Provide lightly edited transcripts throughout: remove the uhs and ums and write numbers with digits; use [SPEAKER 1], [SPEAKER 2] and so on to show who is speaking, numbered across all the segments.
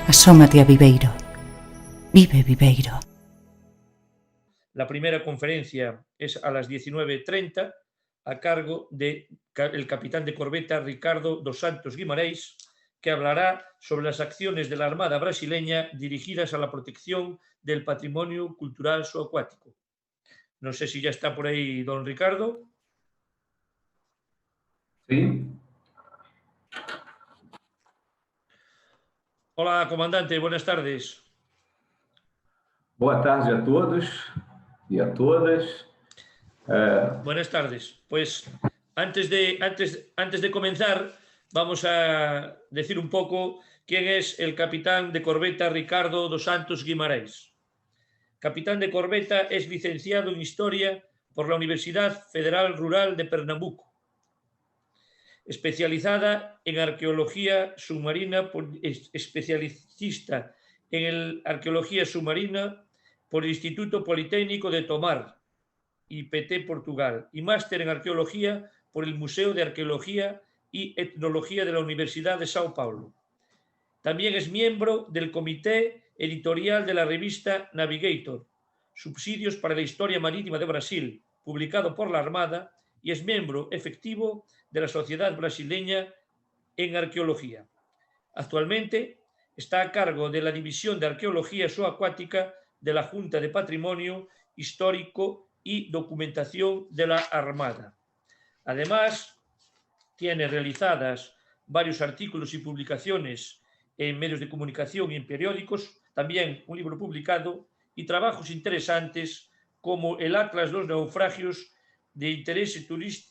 [SPEAKER 1] Asómate a Viveiro. Vive Viveiro.
[SPEAKER 2] La primera conferencia es a las 19:30 a cargo del capitán de corbeta Ricardo dos Santos Guimarães, que hablará sobre las acciones de la Armada brasileña dirigidas a la protección del patrimonio cultural subacuático. No sé si ya está por ahí don Ricardo.
[SPEAKER 3] Sí.
[SPEAKER 2] Hola, comandante, buenas tardes.
[SPEAKER 3] Boa tarde a todos y a todas.
[SPEAKER 2] Buenas tardes. Pues antes de comenzar, vamos a decir un poco quién es el capitán de corbeta Ricardo dos Santos Guimarães. Capitán de corbeta es licenciado en Historia por la Universidad Federal Rural de Pernambuco, especializada en arqueología submarina, especialista en arqueología submarina por el Instituto Politécnico de Tomar, IPT Portugal, y máster en arqueología por el Museo de Arqueología y Etnología de la Universidad de Sao Paulo. También es miembro del comité editorial de la revista Navigator, Subsidios para la Historia Marítima de Brasil, publicado por la Armada, y es miembro efectivo de la Sociedad Brasileña en Arqueología. Actualmente está a cargo de la División de Arqueología Subacuática de la Junta de Patrimonio Histórico y Documentación de la Armada. Además, tiene realizadas varios artículos y publicaciones en medios de comunicación y en periódicos, también un libro publicado y trabajos interesantes como el Atlas dos Naufragios de interés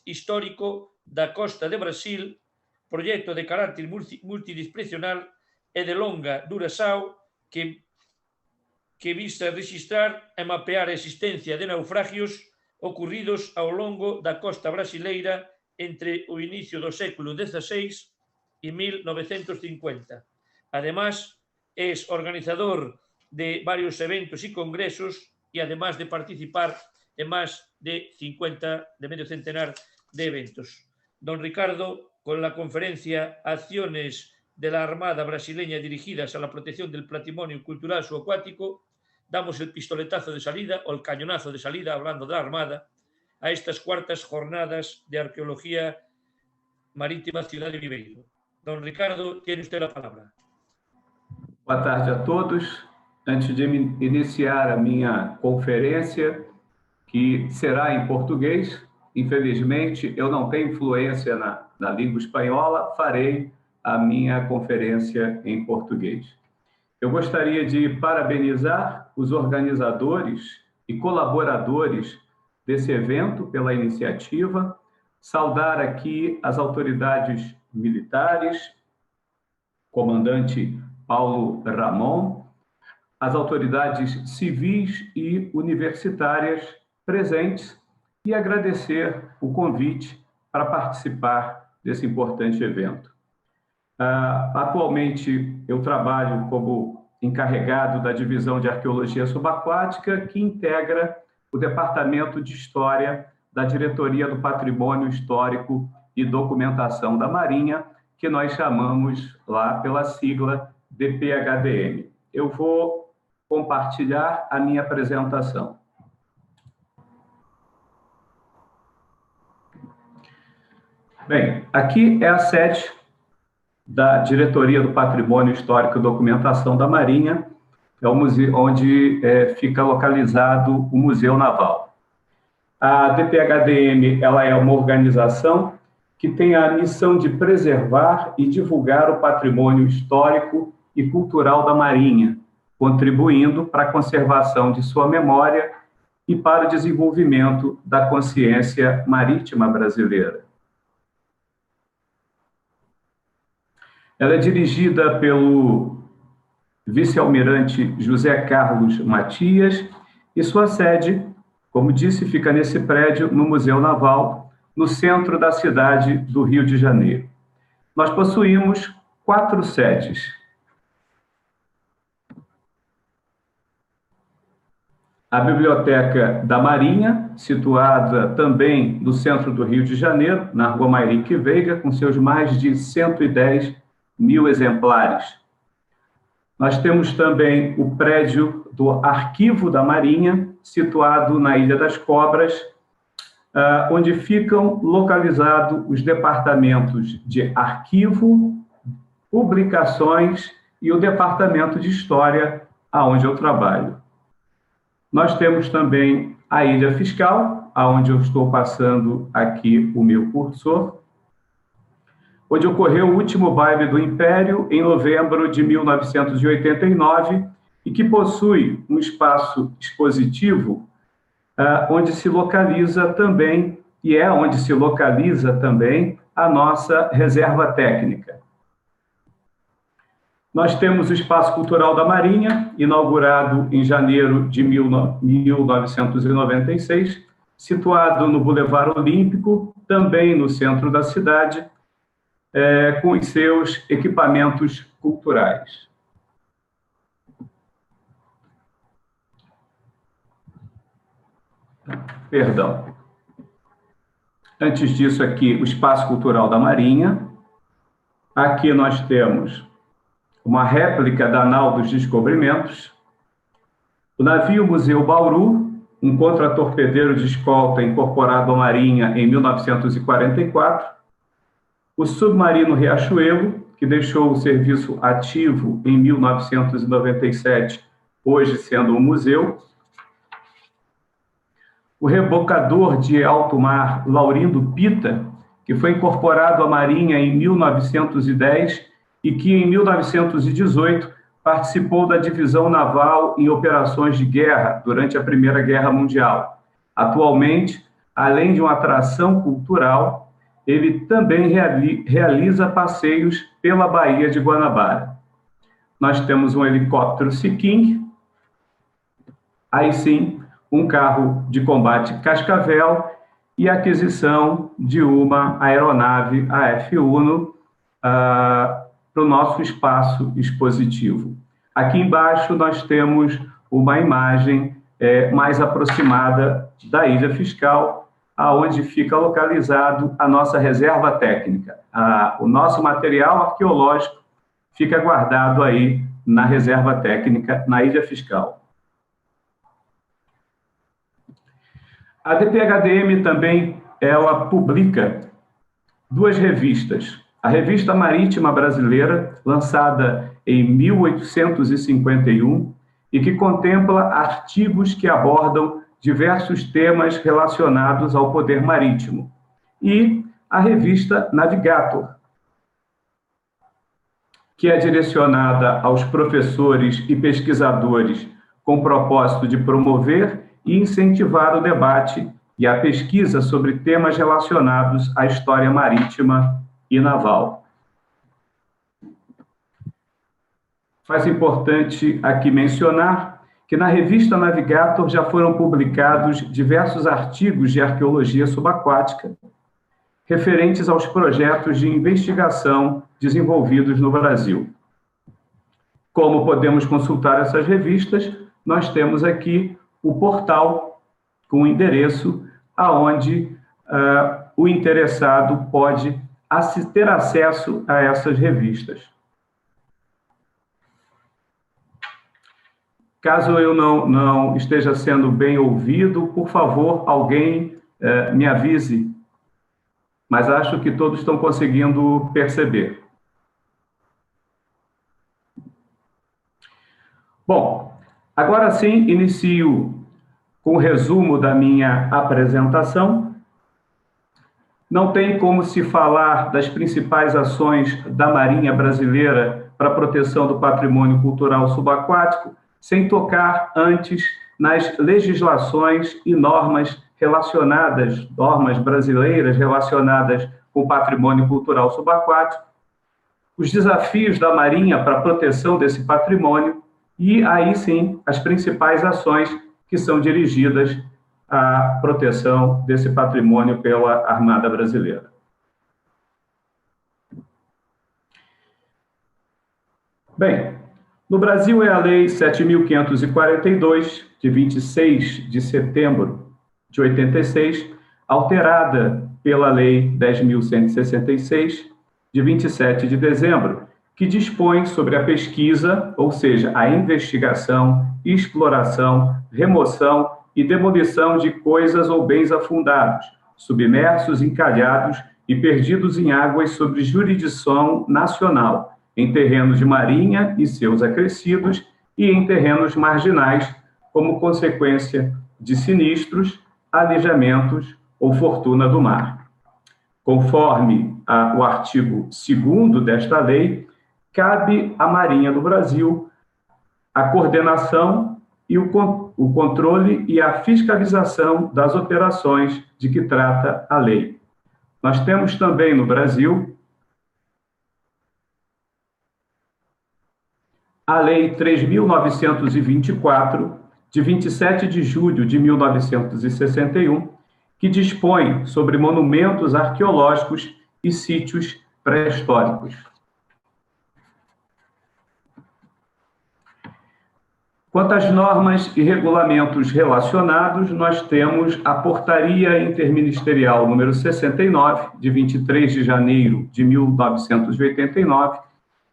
[SPEAKER 2] histórico da costa de Brasil, proyecto de carácter multidisciplinar e de longa duración que visa registrar e mapear a existencia de naufragios ocurridos ao longo da costa brasileira entre o inicio do século XVI e 1950. Además, es organizador de varios eventos y congresos y además de participar en más de medio centenar de eventos. Don Ricardo, con la conferencia Acciones de la Armada brasileña dirigidas a la protección del patrimonio cultural subacuático, damos el pistoletazo de salida o el cañonazo de salida, hablando de la Armada, a estas cuartas jornadas de arqueología marítima Ciudad de Viveiro. Don Ricardo, tiene usted la palabra.
[SPEAKER 3] Boa tarde a todos. Antes de iniciar a minha conferência, que será em português, infelizmente eu não tenho influência na língua espanhola, farei a minha conferência em português. Eu gostaria de parabenizar os organizadores e colaboradores desse evento pela iniciativa, saudar aqui as autoridades militares, comandante Paulo Ramon, as autoridades civis e universitárias presentes e agradecer o convite para participar desse importante evento. Atualmente, eu trabalho como encarregado da Divisão de Arqueologia Subaquática, que integra o Departamento de História da Diretoria do Patrimônio Histórico e Documentação da Marinha, que nós chamamos lá pela sigla DPHDM. Eu vou compartilhar a minha apresentação. Bem, aqui é a sede da Diretoria do Patrimônio Histórico e Documentação da Marinha, é o museu onde fica localizado o Museu Naval. A DPHDM ela é uma organização que tem a missão de preservar e divulgar o patrimônio histórico e cultural da Marinha, contribuindo para a conservação de sua memória e para o desenvolvimento da consciência marítima brasileira. Ela é dirigida pelo vice-almirante José Carlos Matias e sua sede, como disse, fica nesse prédio no Museu Naval, no centro da cidade do Rio de Janeiro. Nós possuímos 4 sedes. A Biblioteca da Marinha, situada também no centro do Rio de Janeiro, na Rua Mairique Veiga, com seus mais de 110 mil exemplares. Nós temos também o prédio do Arquivo da Marinha, situado na Ilha das Cobras, onde ficam localizados os departamentos de arquivo, publicações e o departamento de história, aonde eu trabalho. Nós temos também a Ilha Fiscal, aonde eu estou passando aqui o meu cursor, onde ocorreu o último baile do Império em novembro de 1989 e que possui um espaço expositivo onde se localiza também, e é onde se localiza também, a nossa reserva técnica. Nós temos o Espaço Cultural da Marinha, inaugurado em janeiro de 1996, situado no Boulevard Olímpico, também no centro da cidade, com os seus equipamentos culturais. Perdão. Antes disso aqui, o Espaço Cultural da Marinha. Aqui nós temos uma réplica da nau dos descobrimentos. O navio Museu Bauru, um contratorpedeiro de escolta incorporado à Marinha em 1944. O submarino Riachuelo, que deixou o serviço ativo em 1997, hoje sendo um museu. O rebocador de alto mar Laurindo Pita, que foi incorporado à Marinha em 1910 e que em 1918 participou da divisão naval em operações de guerra durante a Primeira Guerra Mundial. Atualmente, além de uma atração cultural, ele também realiza passeios pela Baía de Guanabara. Nós temos um helicóptero Sea King, aí sim, um carro de combate Cascavel e aquisição de uma aeronave AF-1 para o nosso espaço expositivo. Aqui embaixo nós temos uma imagem mais aproximada da Ilha Fiscal, aonde fica localizado a nossa reserva técnica. O nosso material arqueológico fica guardado aí na reserva técnica, na Ilha Fiscal. A DPHDM também, ela publica duas revistas. A Revista Marítima Brasileira, lançada em 1851, e que contempla artigos que abordam diversos temas relacionados ao poder marítimo. E a revista Navigator, que é direcionada aos professores e pesquisadores com o propósito de promover e incentivar o debate e a pesquisa sobre temas relacionados à história marítima e naval. Faz importante aqui mencionar que na revista Navigator já foram publicados diversos artigos de arqueologia subaquática referentes aos projetos de investigação desenvolvidos no Brasil. Como podemos consultar essas revistas, nós temos aqui o portal com o endereço aonde o interessado pode ter acesso a essas revistas. Caso eu não esteja sendo bem ouvido, por favor, alguém me avise, mas acho que todos estão conseguindo perceber. Bom, agora sim, inicio com o resumo da minha apresentação. Não tem como se falar das principais ações da Marinha Brasileira para a proteção do patrimônio cultural subaquático, sem tocar antes nas legislações e normas relacionadas, normas brasileiras relacionadas com o patrimônio cultural subaquático, os desafios da Marinha para a proteção desse patrimônio e, aí sim, as principais ações que são dirigidas à proteção desse patrimônio pela Armada Brasileira. Bem, no Brasil é a Lei 7.542, de 26 de setembro de 86, alterada pela Lei 10.166, de 27 de dezembro que dispõe sobre a pesquisa, ou seja, a investigação, exploração, remoção e demolição de coisas ou bens afundados, submersos, encalhados e perdidos em águas sob jurisdição nacional, em terrenos de marinha e seus acrescidos e em terrenos marginais, como consequência de sinistros, alejamentos ou fortuna do mar. Conforme o artigo 2º desta lei, cabe à Marinha do Brasil a coordenação e o controle e a fiscalização das operações de que trata a lei. Nós temos também no Brasil a Lei 3.924, de 27 de julho de 1961, que dispõe sobre monumentos arqueológicos e sítios pré-históricos. Quanto às normas e regulamentos relacionados, nós temos a Portaria Interministerial número 69, de 23 de janeiro de 1989,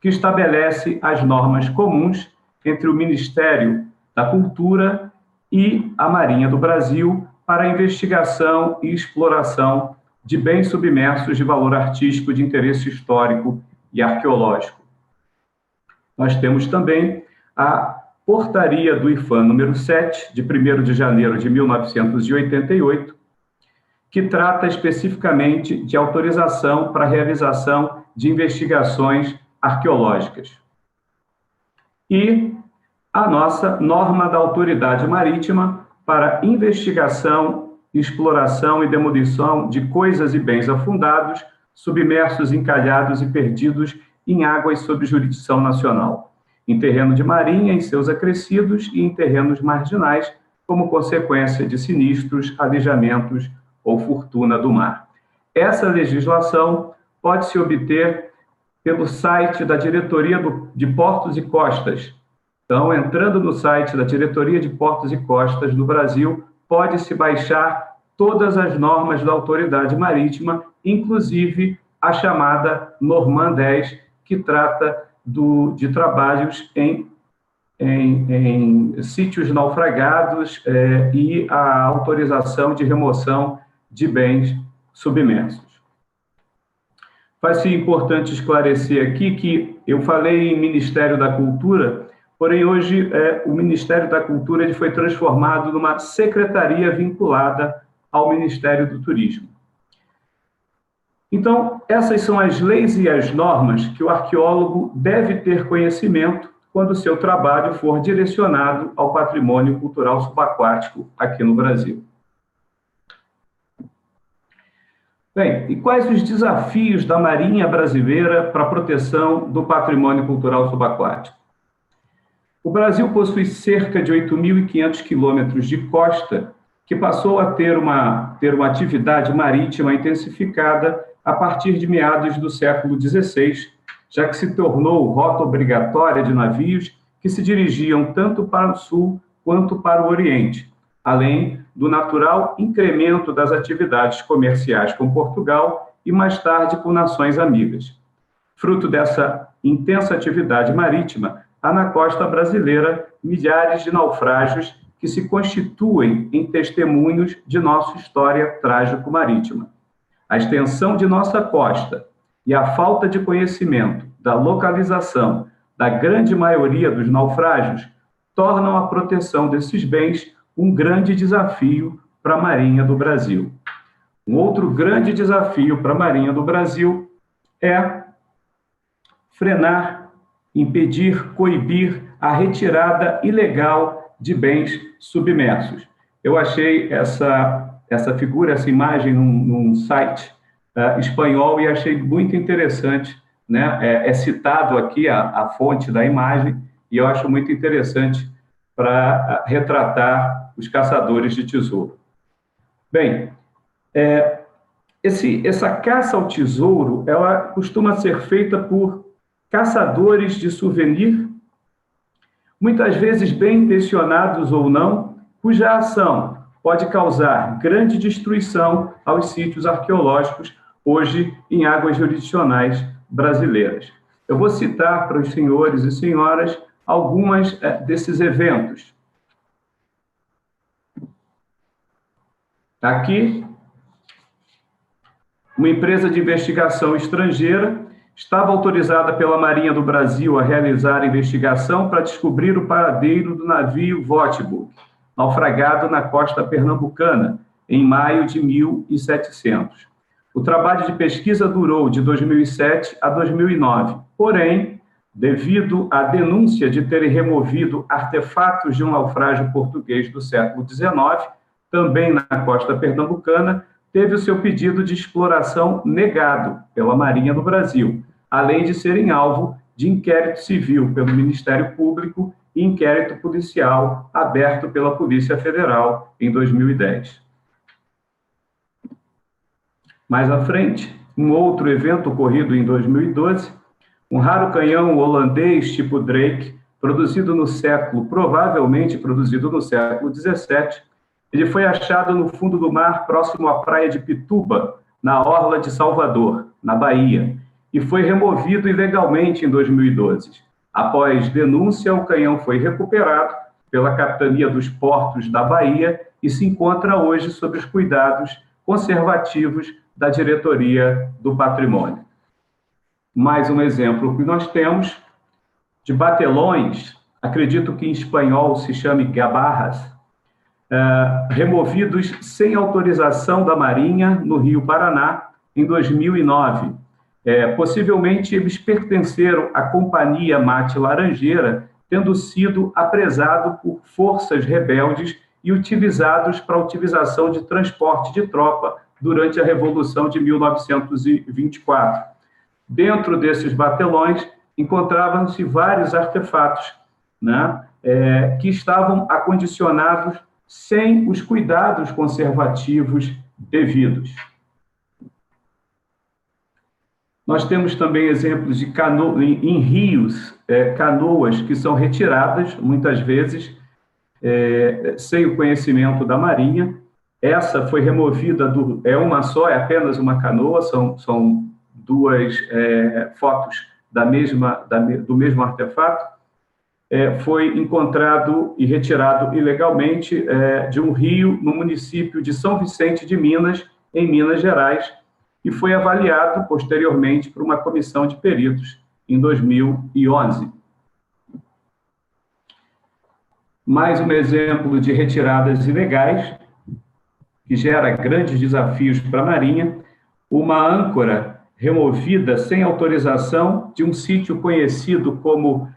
[SPEAKER 3] que estabelece as normas comuns entre o Ministério da Cultura e a Marinha do Brasil para a investigação e exploração de bens submersos de valor artístico de interesse histórico e arqueológico. Nós temos também a Portaria do IFAM número 7, de 1º de janeiro de 1988, que trata especificamente de autorização para a realização de investigações arqueológicas. E a nossa norma da Autoridade Marítima para investigação, exploração e demolição de coisas e bens afundados, submersos, encalhados e perdidos em águas sob jurisdição nacional, em terreno de marinha, em seus acrescidos e em terrenos marginais, como consequência de sinistros, alejamentos ou fortuna do mar. Essa legislação pode-se obter pelo site da Diretoria de Portos e Costas. Então, entrando no site da Diretoria de Portos e Costas do Brasil, pode-se baixar todas as normas da Autoridade Marítima, inclusive a chamada Norman 10, que trata de trabalhos em sítios naufragados e a autorização de remoção de bens submersos. Faz-se importante esclarecer aqui que eu falei em Ministério da Cultura, porém hoje o Ministério da Cultura ele foi transformado numa secretaria vinculada ao Ministério do Turismo. Então, essas são as leis e as normas que o arqueólogo deve ter conhecimento quando o seu trabalho for direcionado ao patrimônio cultural subaquático aqui no Brasil. Bem, e quais os desafios da Marinha Brasileira para a proteção do patrimônio cultural subaquático? O Brasil possui cerca de 8.500 quilômetros de costa, que passou a ter uma atividade marítima intensificada a partir de meados do século XVI, já que se tornou rota obrigatória de navios que se dirigiam tanto para o sul quanto para o oriente, além do natural incremento das atividades comerciais com Portugal e, mais tarde, com nações amigas. Fruto dessa intensa atividade marítima, há na costa brasileira milhares de naufrágios que se constituem em testemunhos de nossa história trágico-marítima. A extensão de nossa costa e a falta de conhecimento da localização da grande maioria dos naufrágios tornam a proteção desses bens um grande desafio para a Marinha do Brasil. Um outro grande desafio para a Marinha do Brasil é frenar, impedir, coibir a retirada ilegal de bens submersos. Eu achei essa figura, essa imagem num site espanhol e achei muito interessante, né? É citado aqui a fonte da imagem e eu acho muito interessante para retratar os caçadores de tesouro. Bem, essa caça ao tesouro, ela costuma ser feita por caçadores de souvenir, muitas vezes bem intencionados ou não, cuja ação pode causar grande destruição aos sítios arqueológicos, hoje em águas jurisdicionais brasileiras. Eu vou citar para os senhores e senhoras algumas desses eventos. Aqui, uma empresa de investigação estrangeira estava autorizada pela Marinha do Brasil a realizar a investigação para descobrir o paradeiro do navio Votiburg, naufragado na costa pernambucana, em maio de 1700. O trabalho de pesquisa durou de 2007 a 2009, porém, devido à denúncia de terem removido artefatos de um naufrágio português do século XIX, também na costa pernambucana, teve o seu pedido de exploração negado pela Marinha do Brasil, além de serem alvo de inquérito civil pelo Ministério Público e inquérito policial aberto pela Polícia Federal em 2010. Mais à frente, um outro evento ocorrido em 2012, um raro canhão holandês tipo Drake, provavelmente produzido no século XVII, ele foi achado no fundo do mar, próximo à praia de Pituba, na orla de Salvador, na Bahia, e foi removido ilegalmente em 2012. Após denúncia, o canhão foi recuperado pela Capitania dos Portos da Bahia e se encontra hoje sob os cuidados conservativos da Diretoria do Patrimônio. Mais um exemplo que nós temos de batelões, acredito que em espanhol se chame gabarras, removidos sem autorização da Marinha no Rio Paraná em 2009. Possivelmente eles pertenceram à Companhia Mate Laranjeira, tendo sido apresados por forças rebeldes e utilizados para a utilização de transporte de tropa durante a Revolução de 1924. Dentro desses batelões, encontravam-se vários artefatos, né, que estavam acondicionados sem os cuidados conservativos devidos. Nós temos também exemplos de em rios, canoas que são retiradas, muitas vezes, sem o conhecimento da Marinha. Essa foi removida, é apenas uma canoa, são duas fotos do mesmo artefato. Foi encontrado e retirado ilegalmente de um rio no município de São Vicente de Minas, em Minas Gerais, e foi avaliado posteriormente por uma comissão de peritos em 2011. Mais um exemplo de retiradas ilegais, que gera grandes desafios para a Marinha, uma âncora removida sem autorização de um sítio conhecido como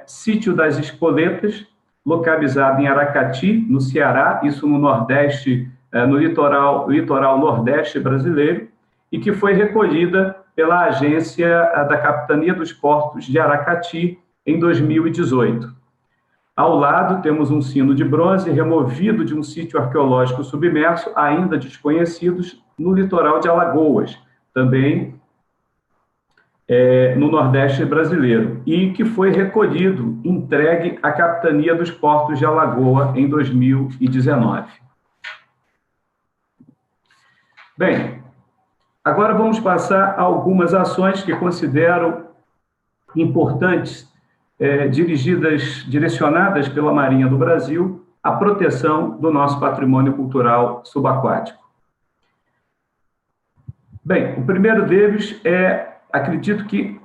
[SPEAKER 3] Sítio das Espoletas, localizado em Aracati, no Ceará, isso no Nordeste, no litoral Nordeste brasileiro, e que foi recolhida pela agência da Capitania dos Portos de Aracati em 2018. Ao lado, temos um sino de bronze removido de um sítio arqueológico submerso, ainda desconhecidos, no litoral de Alagoas, também no Nordeste brasileiro, e que foi recolhido, entregue à Capitania dos Portos de Alagoas em 2019. Bem, agora vamos passar a algumas ações que considero importantes, direcionadas pela Marinha do Brasil à proteção do nosso patrimônio cultural subaquático. Bem, o primeiro deles acredito que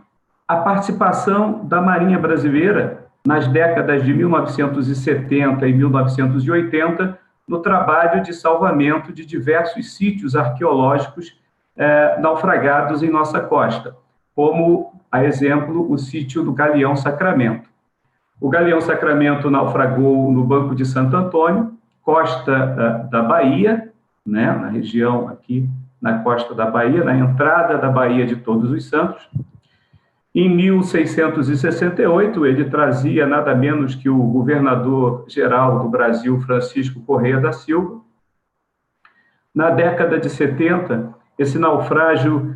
[SPEAKER 3] a participação da Marinha Brasileira nas décadas de 1970 e 1980 no trabalho de salvamento de diversos sítios arqueológicos naufragados em nossa costa, como, a exemplo, o sítio do Galeão Sacramento. O Galeão Sacramento naufragou no Banco de Santo Antônio, costa da Bahia, né, na região aqui, na costa da Bahia, na entrada da Baía de Todos os Santos. Em 1668, ele trazia nada menos que o governador-geral do Brasil, Francisco Correia da Silva. Na década de 70, esse naufrágio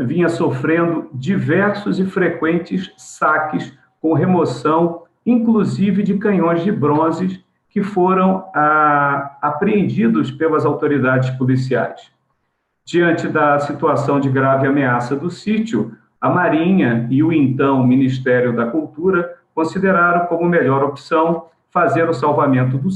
[SPEAKER 3] vinha sofrendo diversos e frequentes saques com remoção, inclusive de canhões de bronze que foram apreendidos pelas autoridades policiais. Diante da situação de grave ameaça do sítio, a Marinha e o então Ministério da Cultura consideraram como melhor opção fazer o salvamento do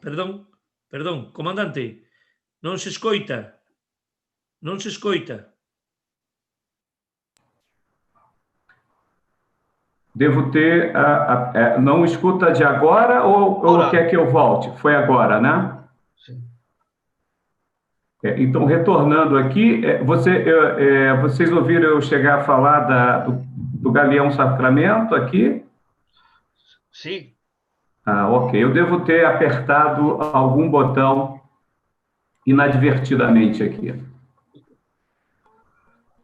[SPEAKER 2] Perdón, perdón, comandante, non se escoita, non se escoita.
[SPEAKER 3] Devo ter... não escuta de agora ou quer que eu volte? Foi agora, né?
[SPEAKER 2] Sim.
[SPEAKER 3] Então, retornando aqui, vocês ouviram eu chegar a falar do Galeão Sacramento aqui?
[SPEAKER 2] Sim.
[SPEAKER 3] Ok. Eu devo ter apertado algum botão inadvertidamente aqui.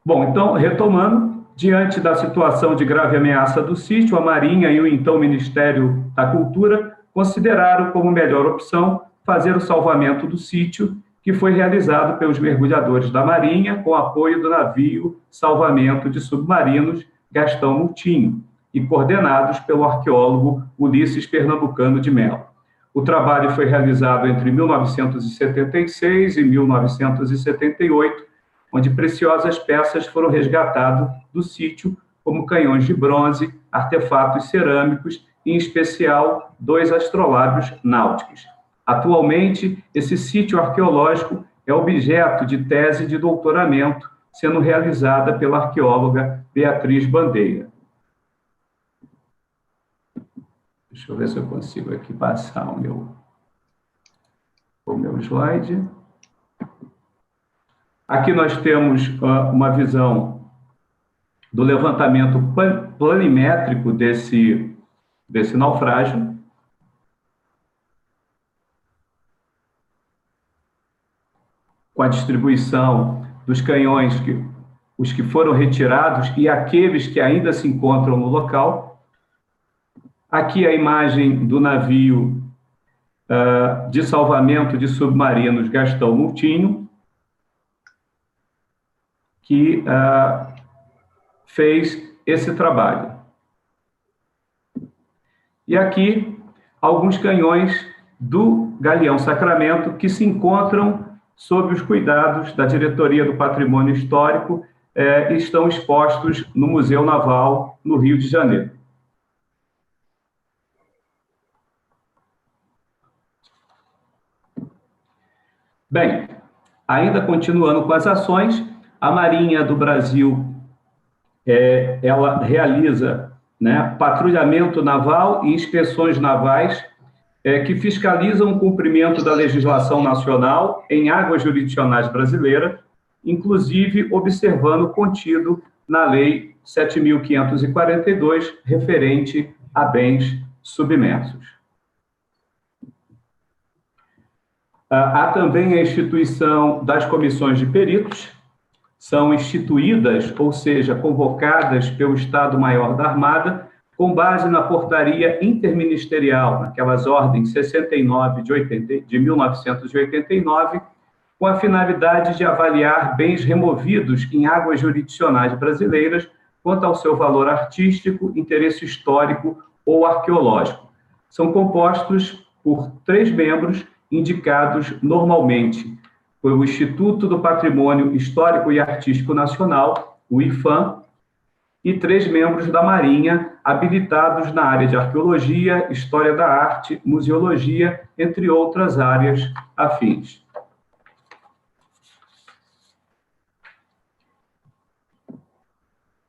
[SPEAKER 3] Bom, então, retomando, diante da situação de grave ameaça do sítio, a Marinha e o então Ministério da Cultura consideraram como melhor opção fazer o salvamento do sítio, que foi realizado pelos mergulhadores da Marinha, com apoio do navio Salvamento de Submarinos Gastão Moutinho, e coordenados pelo arqueólogo Ulisses Pernambucano de Mello. O trabalho foi realizado entre 1976 e 1978, onde preciosas peças foram resgatadas do sítio, como canhões de bronze, artefatos cerâmicos e, em especial, 2 astrolábios náuticos. Atualmente, esse sítio arqueológico é objeto de tese de doutoramento, sendo realizada pela arqueóloga Beatriz Bandeira. Deixa eu ver se eu consigo aqui passar o meu slide. Aqui nós temos uma visão do levantamento planimétrico desse naufrágio. Com a distribuição dos canhões, os que foram retirados e aqueles que ainda se encontram no local. Aqui a imagem do navio de salvamento de submarinos Gastão Moutinho, que fez esse trabalho. E aqui, alguns canhões do Galeão Sacramento que se encontram sob os cuidados da Diretoria do Patrimônio Histórico e estão expostos no Museu Naval, no Rio de Janeiro. Bem, ainda continuando com as ações, a Marinha do Brasil ela realiza, né, patrulhamento naval e inspeções navais que fiscalizam o cumprimento da legislação nacional em águas jurisdicionais brasileiras, inclusive observando o contido na Lei 7.542, referente a bens submersos. Há também a instituição das comissões de peritos, são instituídas, ou seja, convocadas pelo Estado-Maior da Armada, com base na portaria interministerial, naquelas ordens 69 de 1989, com a finalidade de avaliar bens removidos em águas jurisdicionais brasileiras quanto ao seu valor artístico, interesse histórico ou arqueológico. São compostos por 3 membros indicados normalmente pelo Instituto do Patrimônio Histórico e Artístico Nacional, o IFAM, e 3 membros da Marinha, habilitados na área de arqueologia, história da arte, museologia, entre outras áreas afins.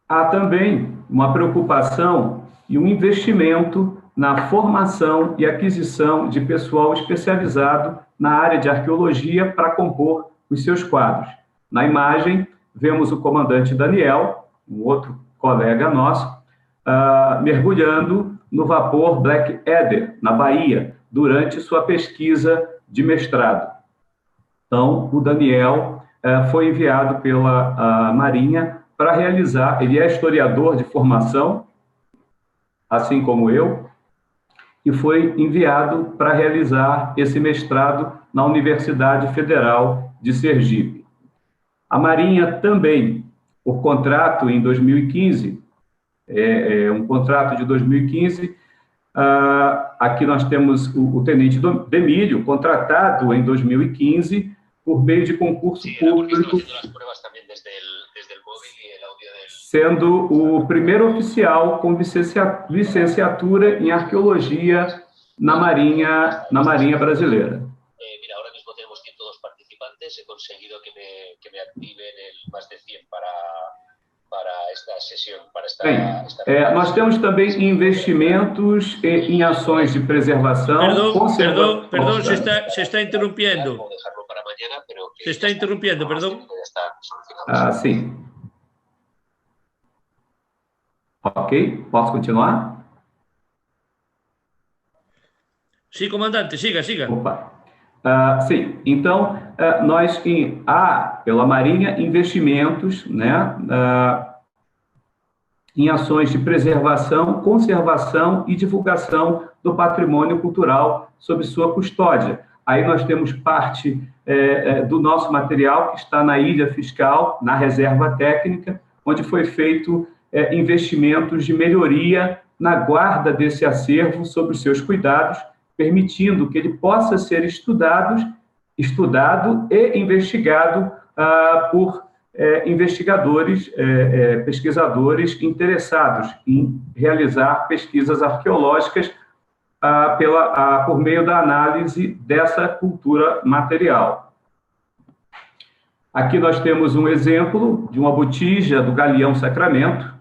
[SPEAKER 3] Há também uma preocupação e um investimento na formação e aquisição de pessoal especializado na área de arqueologia para compor os seus quadros. Na imagem, vemos o comandante Daniel, um outro colega nosso, mergulhando no vapor Black Adder, na Bahia, durante sua pesquisa de mestrado. Então, o Daniel foi enviado pela Marinha para realizar, ele é historiador de formação, assim como eu, e foi enviado para realizar esse mestrado na Universidade Federal de Sergipe. A Marinha também, por contrato em 2015, um contrato de 2015, aqui nós temos o tenente Demílio, contratado em 2015, por meio de concurso público, sendo o primeiro oficial com licenciatura em arqueologia na Marinha Brasileira.
[SPEAKER 4] Mira, ahora mismo tenemos 102 participantes, he conseguido que me activen el más de 100 para esta sesión, para esta...
[SPEAKER 3] Bem, nós temos também investimentos em ações de preservação...
[SPEAKER 2] Perdón, se está interrumpiendo. Se está interrumpiendo, perdón.
[SPEAKER 3] Sim. Ok, posso continuar?
[SPEAKER 2] Sim, comandante, siga.
[SPEAKER 3] Opa. Sim, então, nós há, pela Marinha, investimentos, né, em ações de preservação, conservação e divulgação do patrimônio cultural sob sua custódia. Aí nós temos parte do nosso material que está na Ilha Fiscal, na Reserva Técnica, onde foi feito investimentos de melhoria na guarda desse acervo sob os seus cuidados, permitindo que ele possa ser estudado e investigado por investigadores, pesquisadores interessados em realizar pesquisas arqueológicas por meio da análise dessa cultura material. Aqui nós temos um exemplo de uma botija do Galeão Sacramento,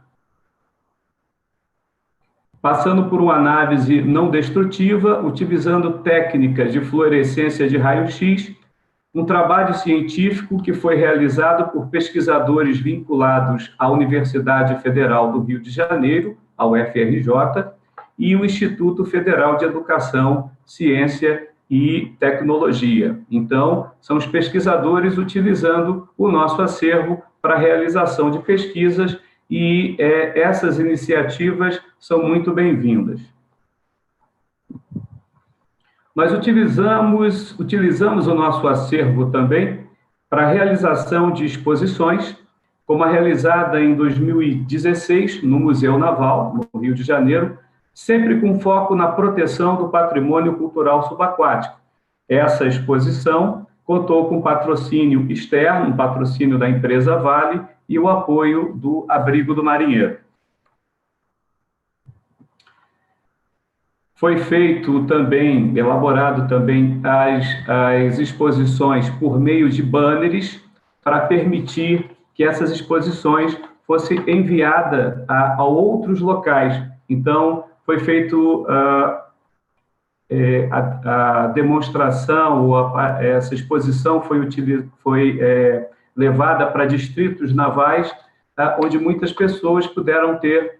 [SPEAKER 3] passando por uma análise não destrutiva, utilizando técnicas de fluorescência de raio-x, um trabalho científico que foi realizado por pesquisadores vinculados à Universidade Federal do Rio de Janeiro, a UFRJ, e o Instituto Federal de Educação, Ciência e Tecnologia. Então, são os pesquisadores utilizando o nosso acervo para a realização de pesquisas e essas iniciativas são muito bem-vindas. Nós utilizamos o nosso acervo também para a realização de exposições, como a realizada em 2016 no Museu Naval, no Rio de Janeiro, sempre com foco na proteção do patrimônio cultural subaquático. Essa exposição contou com patrocínio externo, um patrocínio da empresa Vale, e o apoio do Abrigo do Marinheiro. Foi feito também, elaborado também as exposições por meio de banners para permitir que essas exposições fossem enviadas a outros locais. Então, foi feito a demonstração, essa exposição foi levada para distritos navais, onde muitas pessoas puderam ter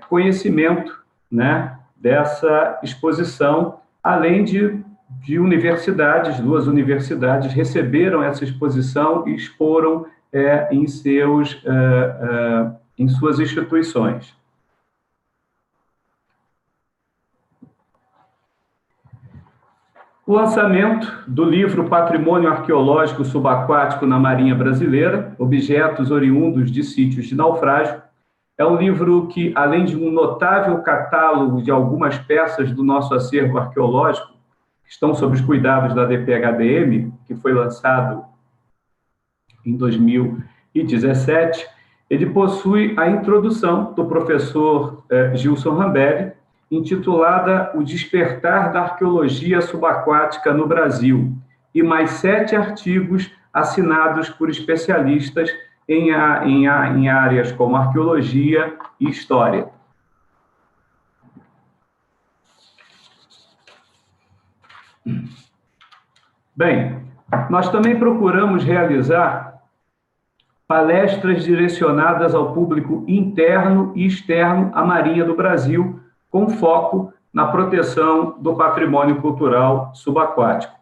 [SPEAKER 3] conhecimento, né, dessa exposição, além de universidades, 2 universidades receberam essa exposição e exporam em suas instituições. O lançamento do livro Patrimônio Arqueológico Subaquático na Marinha Brasileira, Objetos Oriundos de Sítios de Naufrágio, é um livro que, além de um notável catálogo de algumas peças do nosso acervo arqueológico, que estão sob os cuidados da DPHDM, que foi lançado em 2017, ele possui a introdução do professor Gilson Rambelli, intitulada O Despertar da Arqueologia Subaquática no Brasil, e mais 7 artigos assinados por especialistas em áreas como arqueologia e história. Bem, nós também procuramos realizar palestras direcionadas ao público interno e externo à Marinha do Brasil, com foco na proteção do patrimônio cultural subaquático.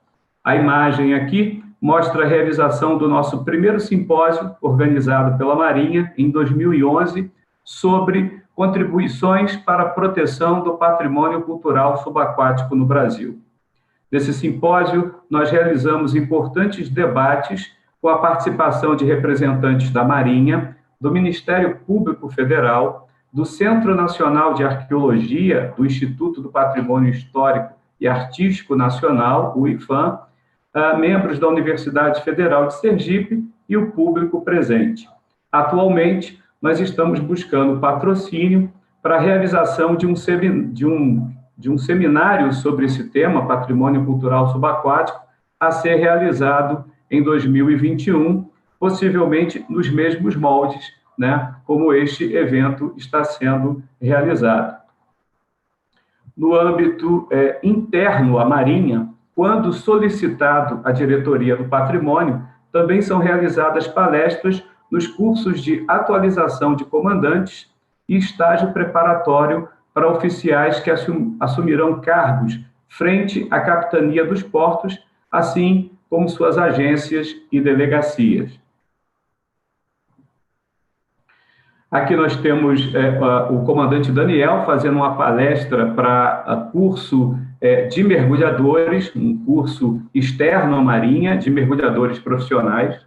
[SPEAKER 3] A imagem aqui mostra a realização do nosso primeiro simpósio, organizado pela Marinha, em 2011, sobre contribuições para a proteção do patrimônio cultural subaquático no Brasil. Nesse simpósio, nós realizamos importantes debates com a participação de representantes da Marinha, do Ministério Público Federal, do Centro Nacional de Arqueologia, do Instituto do Patrimônio Histórico e Artístico Nacional, o IPHAN, membros da Universidade Federal de Sergipe e o público presente. Atualmente, nós estamos buscando patrocínio para a realização de um seminário sobre esse tema, patrimônio cultural subaquático, a ser realizado em 2021, possivelmente nos mesmos moldes, né, como este evento está sendo realizado. No âmbito interno à Marinha, quando solicitado à Diretoria do Patrimônio, também são realizadas palestras nos cursos de atualização de comandantes e estágio preparatório para oficiais que assumirão cargos frente à capitania dos portos, assim como suas agências e delegacias. Aqui nós temos o comandante Daniel fazendo uma palestra para curso de mergulhadores, um curso externo à Marinha, de mergulhadores profissionais.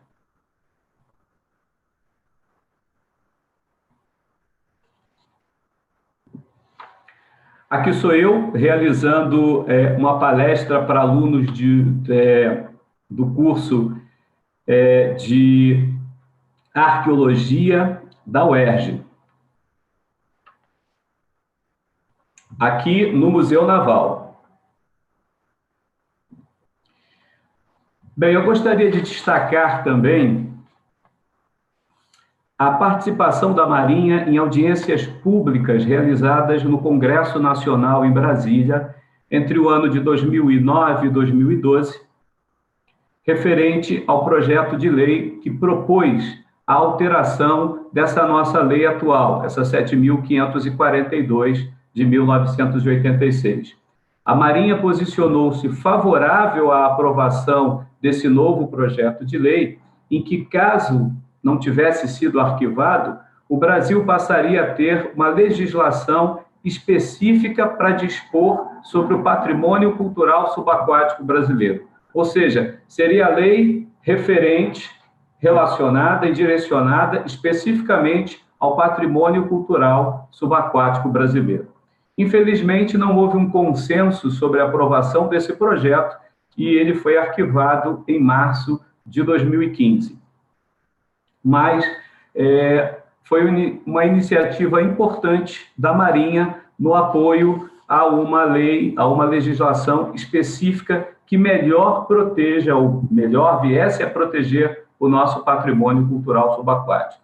[SPEAKER 3] Aqui sou eu, realizando uma palestra para alunos do curso de Arqueologia da UERJ. Aqui no Museu Naval. Bem, eu gostaria de destacar também a participação da Marinha em audiências públicas realizadas no Congresso Nacional em Brasília entre o ano de 2009 e 2012, referente ao projeto de lei que propôs a alteração dessa nossa lei atual, essa 7.542 de 1986. A Marinha posicionou-se favorável à aprovação desse novo projeto de lei, em que, caso não tivesse sido arquivado, o Brasil passaria a ter uma legislação específica para dispor sobre o patrimônio cultural subaquático brasileiro. Ou seja, seria a lei referente, relacionada e direcionada especificamente ao patrimônio cultural subaquático brasileiro. Infelizmente, não houve um consenso sobre a aprovação desse projeto e ele foi arquivado em março de 2015. Mas foi uma iniciativa importante da Marinha no apoio a uma lei, a uma legislação específica que melhor proteja, ou melhor viesse a proteger o nosso patrimônio cultural subaquático.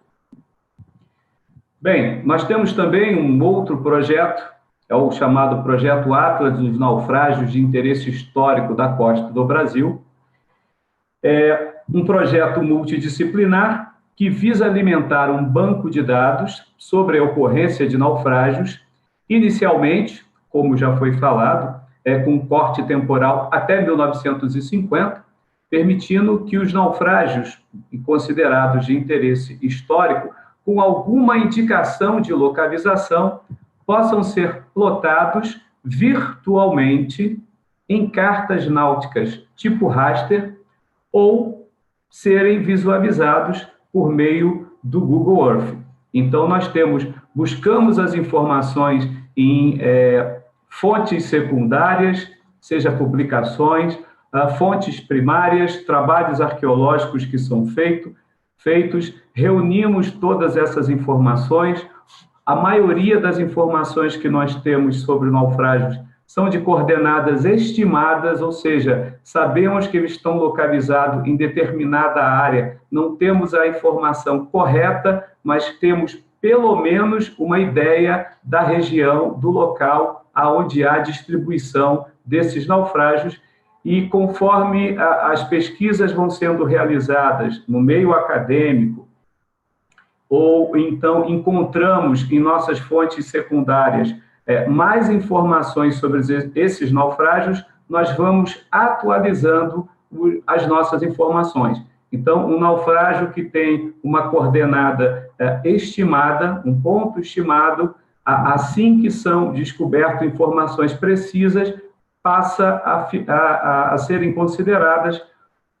[SPEAKER 3] Bem, nós temos também um outro projeto, é o chamado Projeto Atlas dos Naufrágios de Interesse Histórico da Costa do Brasil. É um projeto multidisciplinar que visa alimentar um banco de dados sobre a ocorrência de naufrágios, inicialmente, como já foi falado, com um corte temporal até 1950, permitindo que os naufrágios considerados de interesse histórico, com alguma indicação de localização, possam ser plotados virtualmente em cartas náuticas tipo raster ou serem visualizados por meio do Google Earth. Então, nós buscamos as informações em fontes secundárias, seja publicações, fontes primárias, trabalhos arqueológicos que são feitos, reunimos todas essas informações. A maioria das informações que nós temos sobre naufrágios são de coordenadas estimadas, ou seja, sabemos que eles estão localizados em determinada área, não temos a informação correta, mas temos pelo menos uma ideia da região, do local aonde há distribuição desses naufrágios, e conforme as pesquisas vão sendo realizadas no meio acadêmico, ou então encontramos em nossas fontes secundárias mais informações sobre esses naufrágios, nós vamos atualizando as nossas informações. Então, um naufrágio que tem uma coordenada estimada, um ponto estimado, assim que são descobertas informações precisas, passa a serem consideradas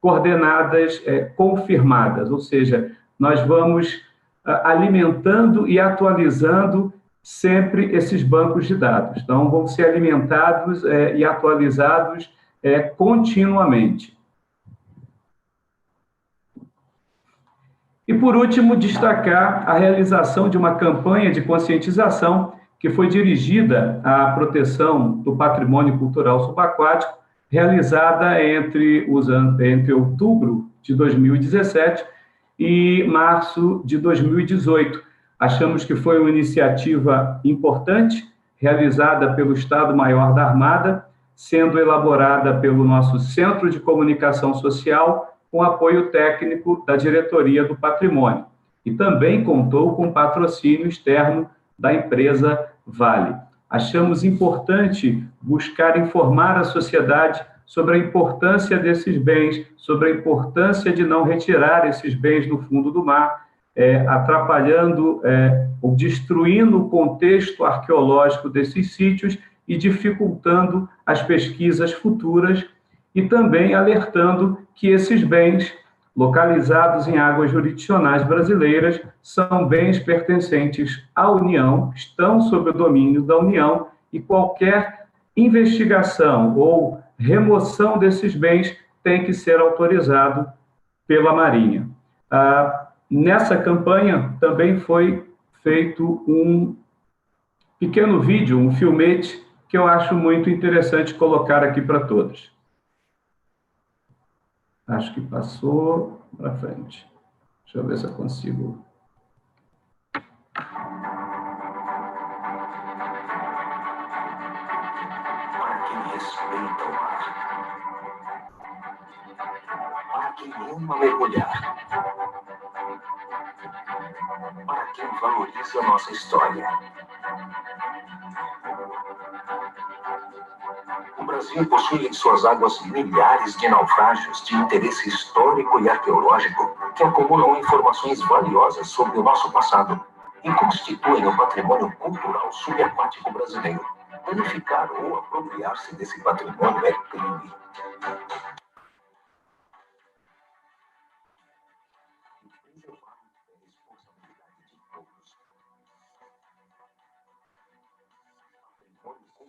[SPEAKER 3] coordenadas confirmadas, ou seja, nós vamos alimentando e atualizando sempre esses bancos de dados. Então, vão ser alimentados e atualizados continuamente. E, por último, destacar a realização de uma campanha de conscientização que foi dirigida à proteção do patrimônio cultural subaquático, realizada entre outubro de 2017 e março de 2018. Achamos que foi uma iniciativa importante, realizada pelo Estado-Maior da Armada, sendo elaborada pelo nosso Centro de Comunicação Social, com apoio técnico da Diretoria do Patrimônio. E também contou com patrocínio externo da empresa Vale. Achamos importante buscar informar a sociedade sobre a importância desses bens, sobre a importância de não retirar esses bens do fundo do mar, atrapalhando ou destruindo o contexto arqueológico desses sítios e dificultando as pesquisas futuras, e também alertando que esses bens, localizados em águas jurisdicionais brasileiras, são bens pertencentes à União, estão sob o domínio da União, e qualquer investigação ou remoção desses bens tem que ser autorizado pela Marinha. Nessa campanha também foi feito um pequeno vídeo, um filmete, que eu acho muito interessante colocar aqui para todos. Acho que passou para frente. Deixa eu ver se eu consigo.
[SPEAKER 5] Para quem respeita o mar, para quem ama mergulhar, para quem valoriza a nossa história. O Brasil possui em suas águas milhares de naufrágios de interesse histórico e arqueológico que acumulam informações valiosas sobre o nosso passado e constituem o patrimônio cultural subaquático brasileiro. Danificar ou apropriar-se desse patrimônio é crime.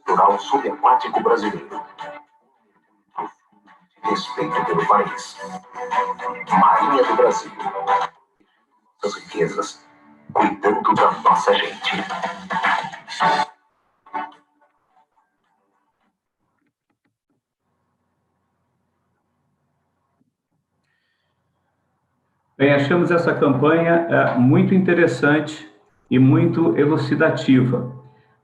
[SPEAKER 5] Cultural subaquático brasileiro. Respeito pelo país. Marinha do Brasil. As riquezas, cuidando da nossa gente.
[SPEAKER 3] Bem, achamos essa campanha muito interessante e muito elucidativa.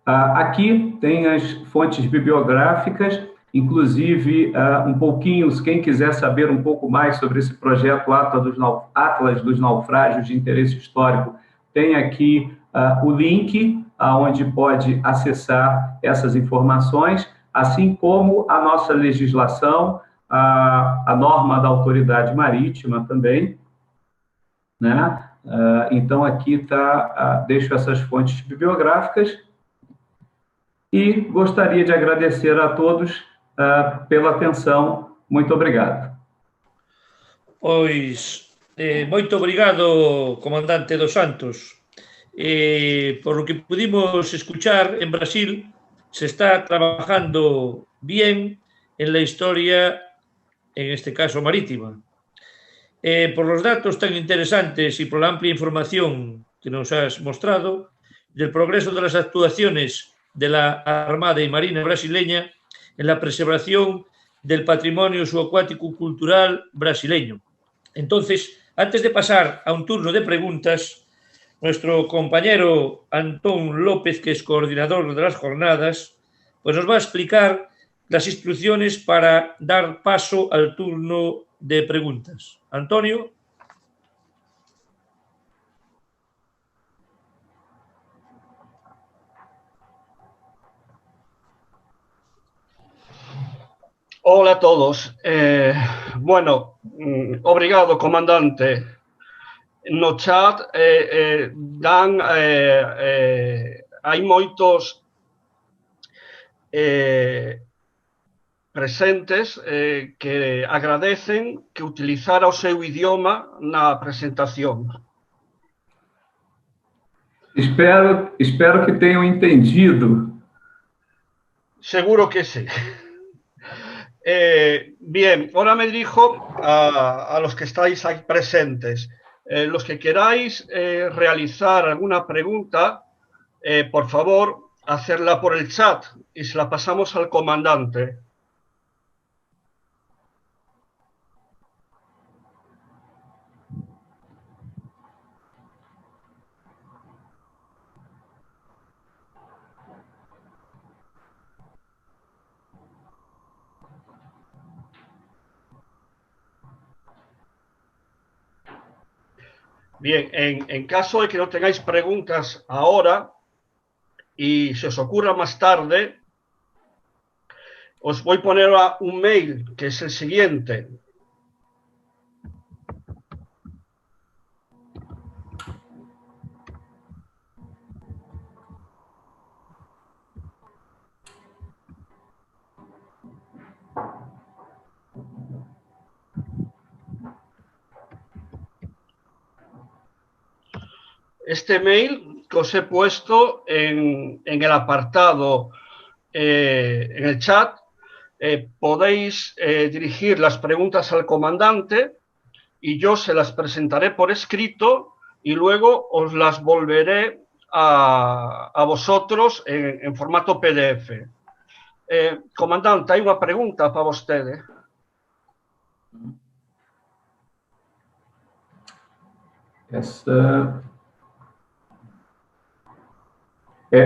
[SPEAKER 3] Aqui tem as fontes bibliográficas, inclusive um pouquinho, quem quiser saber um pouco mais sobre esse projeto Atlas dos Naufrágios de Interesse Histórico, tem aqui o link onde pode acessar essas informações, assim como a nossa legislação, a norma da autoridade marítima também, né? Então, aqui deixo essas fontes bibliográficas e gostaria de agradecer a todos pela atenção. Muito obrigado.
[SPEAKER 2] Pois, moito obrigado, comandante dos Santos. Por lo que pudimos escuchar, en Brasil se está trabajando bien en la historia, en este caso marítima. Por los datos tan interesantes y por la amplia información que nos has mostrado, del progreso de las actuaciones de la Armada y Marina brasileña en la preservación del patrimonio subacuático cultural brasileño. Entonces, antes de pasar a un turno de preguntas, nuestro compañero Antón López, que es coordinador de las jornadas, pues nos va a explicar las instrucciones para dar paso al turno de preguntas. Antonio.
[SPEAKER 6] Hola a todos. Bueno, obrigado, comandante. No chat hai moitos presentes que agradecen que utilizara o seu idioma na presentación.
[SPEAKER 3] Espero que tenham entendido.
[SPEAKER 6] Seguro que sí. Bien, ahora me dirijo a los que estáis ahí presentes. Los que queráis realizar alguna pregunta, por favor, hacerla por el chat y se la pasamos al comandante. Bien, en caso de que no tengáis preguntas ahora y se os ocurra más tarde, os voy a poner un mail que es el siguiente. Este mail que os he puesto en el apartado, en el chat, podéis dirigir las preguntas al comandante y yo se las presentaré por escrito y luego os las volveré a vosotros en formato PDF. Comandante, hay una pregunta para usted.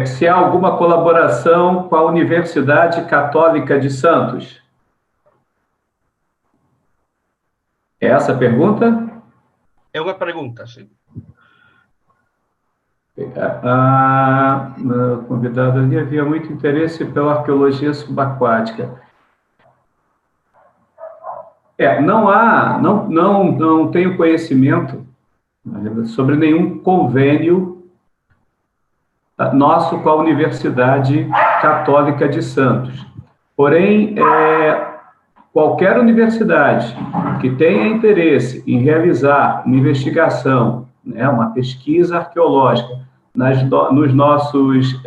[SPEAKER 3] Se há alguma colaboração com a Universidade Católica de Santos? É essa a pergunta?
[SPEAKER 6] É uma pergunta, sim.
[SPEAKER 3] A convidada ali havia muito interesse pela arqueologia subaquática. Não tenho conhecimento sobre nenhum convênio nosso com a Universidade Católica de Santos. Porém, qualquer universidade que tenha interesse em realizar uma investigação, né, uma pesquisa arqueológica nos nossos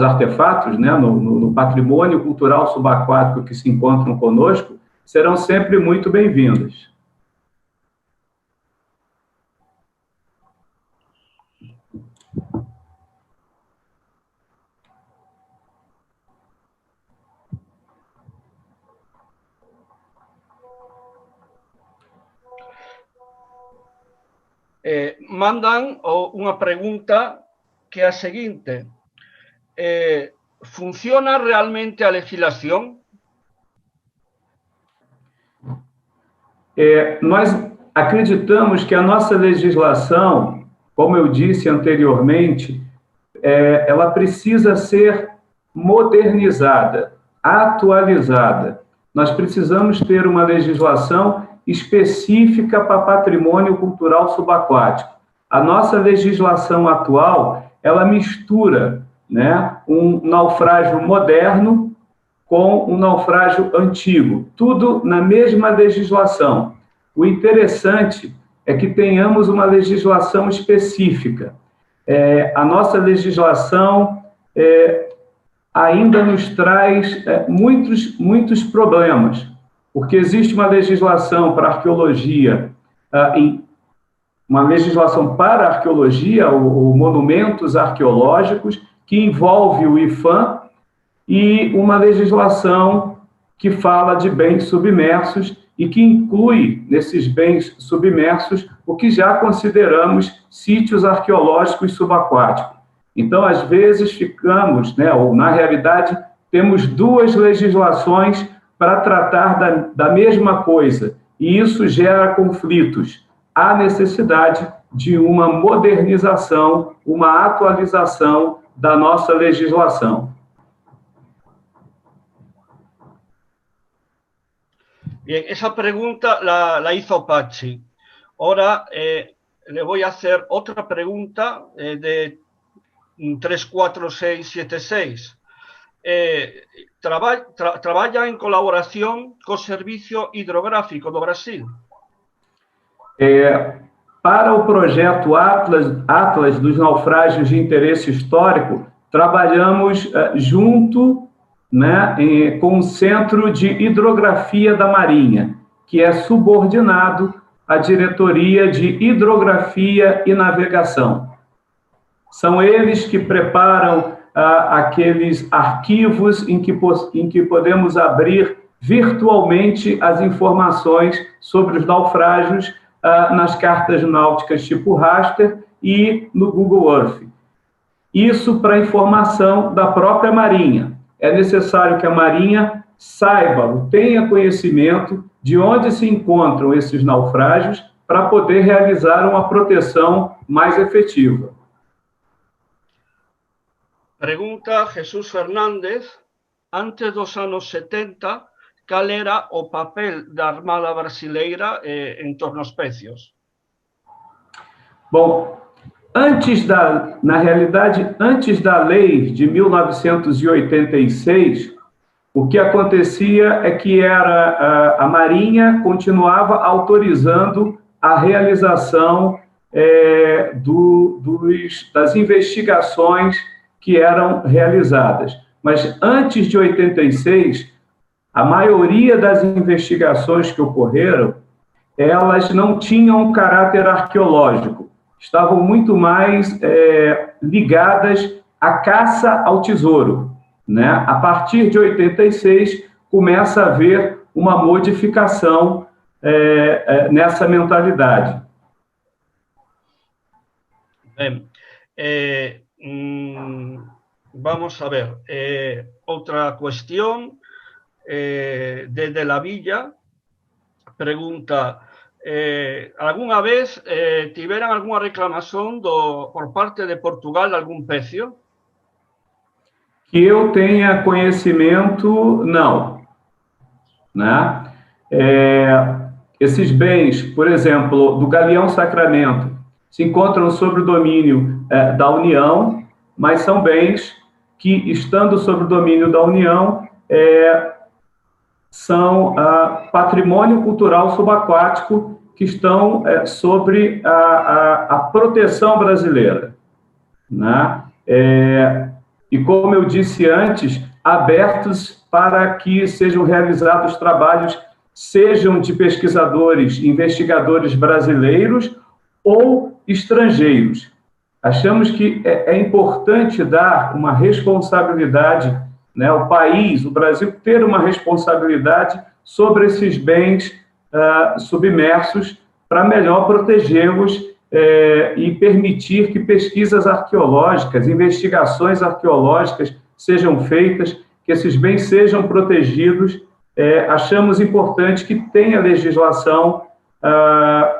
[SPEAKER 3] artefatos, né, no patrimônio cultural subaquático que se encontram conosco, serão sempre muito bem-vindas.
[SPEAKER 6] Mandan una pregunta que es la siguiente. ¿Funciona realmente la legislación?
[SPEAKER 3] Nós acreditamos que a nossa legislação, como eu disse anteriormente, ela precisa ser modernizada, atualizada. Nós precisamos ter uma legislação específica para patrimônio cultural subaquático. A nossa legislação atual, ela mistura, né, um naufrágio moderno com um naufrágio antigo, tudo na mesma legislação. O interessante é que tenhamos uma legislação específica. A nossa legislação ainda nos traz muitos problemas, porque existe uma legislação para arqueologia, uma legislação para arqueologia, ou monumentos arqueológicos, que envolve o IPHAN, e uma legislação que fala de bens submersos e que inclui nesses bens submersos o que já consideramos sítios arqueológicos subaquáticos. Então, às vezes, ficamos, né, ou na realidade, temos duas legislações para tratar da mesma coisa, e isso gera conflitos. Há necessidade de uma modernização, uma atualização da nossa legislação.
[SPEAKER 6] Bien, esa pregunta la hizo Pachi. Ahora le voy a hacer otra pregunta de 34676. Trabalha em colaboração com o Serviço Hidrográfico do Brasil.
[SPEAKER 3] Para o projeto Atlas dos Naufrágios de Interesse Histórico, trabalhamos junto, né, com o Centro de Hidrografia da Marinha, que é subordinado à Diretoria de Hidrografia e Navegação. São eles que preparam aqueles arquivos em que podemos abrir virtualmente as informações sobre os naufrágios nas cartas náuticas tipo raster e no Google Earth. Isso para informação da própria Marinha. É necessário que a Marinha saiba, tenha conhecimento de onde se encontram esses naufrágios para poder realizar uma proteção mais efetiva.
[SPEAKER 6] Pergunta Jesús Fernández, antes dos anos 70, qual era o papel da Armada Brasileira em torno aos pecios?
[SPEAKER 3] Bom, na realidade, antes da lei de 1986, o que acontecia é que a Marinha continuava autorizando a realização das investigações que eram realizadas. Mas antes de 86, a maioria das investigações que ocorreram, elas não tinham um caráter arqueológico, estavam muito mais ligadas à caça ao tesouro, né? A partir de 86, começa a haver uma modificação nessa mentalidade.
[SPEAKER 6] Bem, vamos a ver, outra questão, desde la Villa, pregunta, ¿alguna vez tiveram alguna reclamação por parte de Portugal de algum pecio?
[SPEAKER 3] Que eu tenha conhecimento, não. Né? Esses bens, por exemplo, do Galeão Sacramento, se encontram sob o domínio da União, mas são bens que, estando sob o domínio da União, são patrimônio cultural subaquático que estão sobre a proteção brasileira. Né? E, como eu disse antes, abertos para que sejam realizados trabalhos, sejam de pesquisadores, investigadores brasileiros ou estrangeiros. Achamos que é importante dar uma responsabilidade, né, o país, o Brasil, ter uma responsabilidade sobre esses bens submersos para melhor protegê-los e permitir que pesquisas arqueológicas, investigações arqueológicas sejam feitas, que esses bens sejam protegidos. Achamos importante que tenha legislação,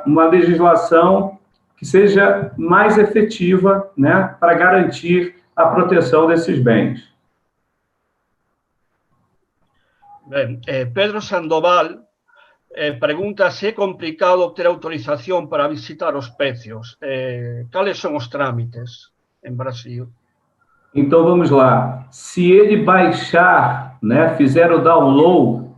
[SPEAKER 3] uma legislação que seja mais efetiva, né, para garantir a proteção desses bens.
[SPEAKER 6] Bem, Pedro Sandoval pergunta se é complicado obter autorização para visitar os pecios. Quais são os trâmites em Brasil?
[SPEAKER 3] Então, vamos lá. Se ele baixar, né, fizer o download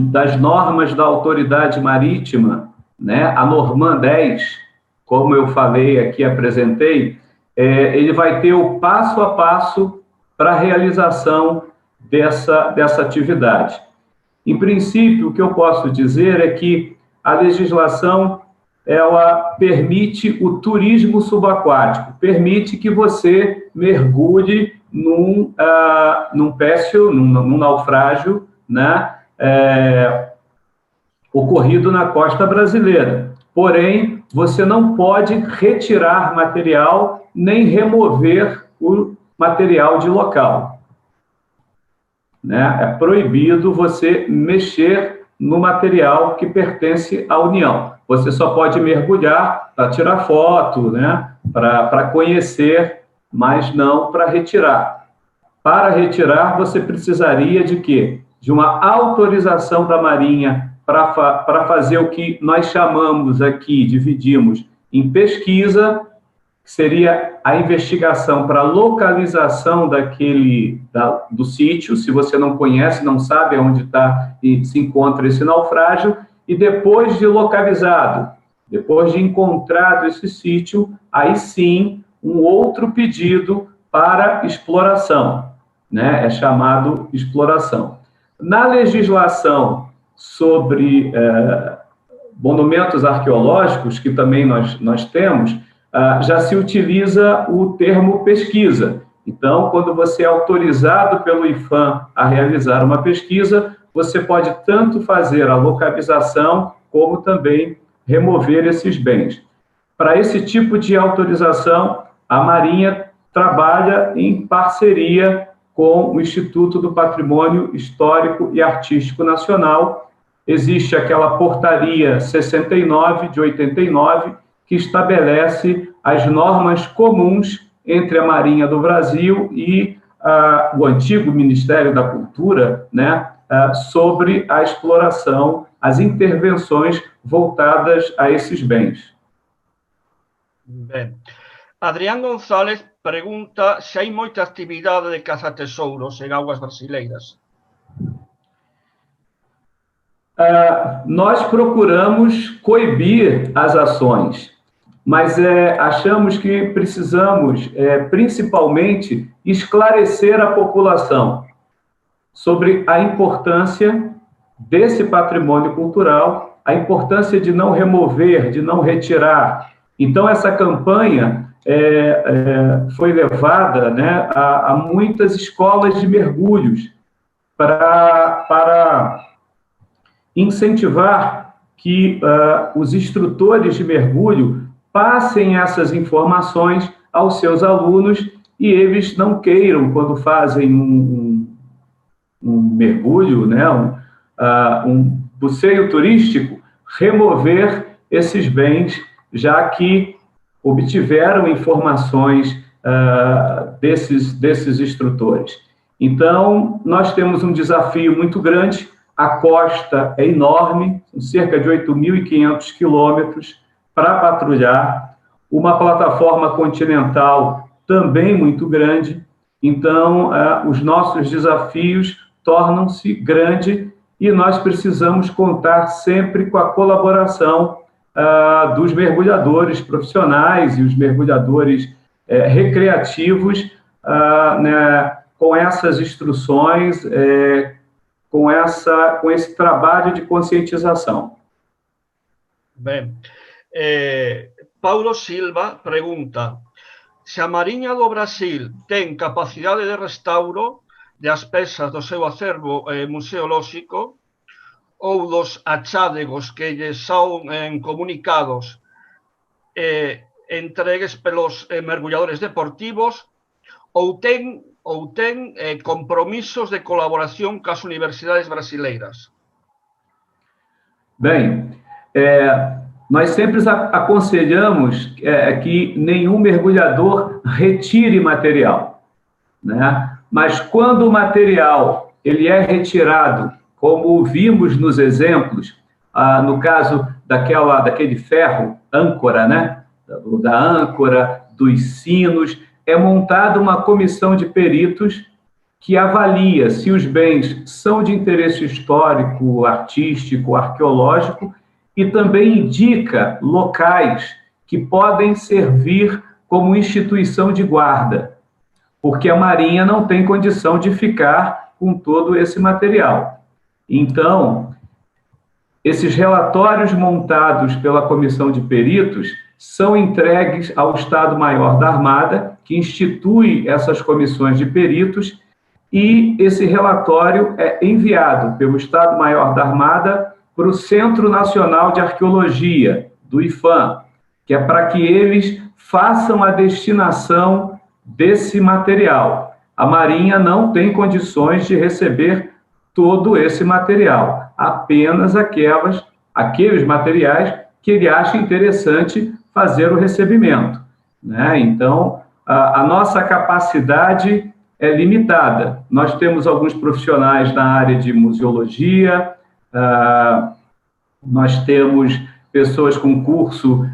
[SPEAKER 3] das normas da autoridade marítima, né, a Norman 10, como eu falei aqui, apresentei, ele vai ter o passo a passo para a realização dessa atividade. Em princípio, o que eu posso dizer é que a legislação ela permite o turismo subaquático, permite que você mergulhe num pécio, num naufrágio, né, ocorrido na costa brasileira. Porém, você não pode retirar material nem remover o material de local. Né? É proibido você mexer no material que pertence à União. Você só pode mergulhar para tirar foto, né? Para conhecer, mas não para retirar. Para retirar, você precisaria de quê? De uma autorização da Marinha para fazer o que nós chamamos aqui, dividimos em pesquisa, que seria a investigação para a localização do sítio, se você não conhece, não sabe onde está e se encontra esse naufrágio, e depois de localizado, depois de encontrado esse sítio, aí sim, um outro pedido para exploração, né? É chamado exploração. Na legislação sobre monumentos arqueológicos, que também nós temos, já se utiliza o termo pesquisa. Então, quando você é autorizado pelo IPHAN a realizar uma pesquisa, você pode tanto fazer a localização, como também remover esses bens. Para esse tipo de autorização, a Marinha trabalha em parceria com o Instituto do Patrimônio Histórico e Artístico Nacional. Existe aquela portaria 69 de 89, que estabelece as normas comuns entre a Marinha do Brasil e o antigo Ministério da Cultura, né, sobre a exploração, as intervenções voltadas a esses bens.
[SPEAKER 6] Bem. Adrián González pergunta se hai moita actividade de caza-tesouros en augas brasileiras.
[SPEAKER 3] Nós procuramos coibir as ações, mas achamos que precisamos, principalmente, esclarecer a população sobre a importância desse patrimônio cultural, a importância de não remover, de não retirar. Então, essa campanha foi levada, né, a muitas escolas de mergulhos para incentivar que os instrutores de mergulho passem essas informações aos seus alunos e eles não queiram, quando fazem um mergulho, né, um buceio turístico, remover esses bens, já que obtiveram informações desses instrutores. Então, nós temos um desafio muito grande. A costa é enorme, são cerca de 8.500 quilômetros para patrulhar, uma plataforma continental também muito grande. Então, os nossos desafios tornam-se grandes e nós precisamos contar sempre com a colaboração dos mergulhadores profissionais e os mergulhadores recreativos, né, com essas instruções, com esse trabalho de conscientização.
[SPEAKER 6] Bem, Paulo Silva pergunta se a Marinha do Brasil tem capacidade de restauro das pezas do seu acervo museolóxico ou dos achádegos que lles son comunicados entregues pelos mergulladores deportivos ou ten compromisos de colaboración cas universidades brasileiras?
[SPEAKER 3] Bem, nós sempre aconselhamos que nenhum mergulhador retire material, né? Mas quando o material ele é retirado, como vimos nos exemplos, no caso daquele ferro âncora, né? Da âncora, dos sinos, é montada uma comissão de peritos que avalia se os bens são de interesse histórico, artístico, arqueológico e também indica locais que podem servir como instituição de guarda, porque a Marinha não tem condição de ficar com todo esse material. Então, esses relatórios montados pela comissão de peritos são entregues ao Estado-Maior da Armada, que institui essas comissões de peritos, e esse relatório é enviado pelo Estado-Maior da Armada para o Centro Nacional de Arqueologia, do IPHAN, que é para que eles façam a destinação desse material. A Marinha não tem condições de receber todo esse material, apenas aqueles materiais que ele acha interessante fazer o recebimento, né? Então, a nossa capacidade é limitada. Nós temos alguns profissionais na área de museologia, nós temos pessoas com curso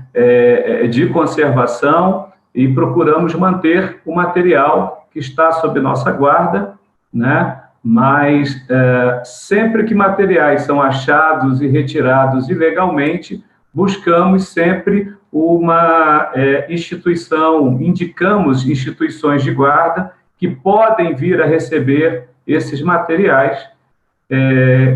[SPEAKER 3] de conservação e procuramos manter o material que está sob nossa guarda, né? Mas sempre que materiais são achados e retirados ilegalmente, buscamos sempre uma instituição, indicamos instituições de guarda que podem vir a receber esses materiais,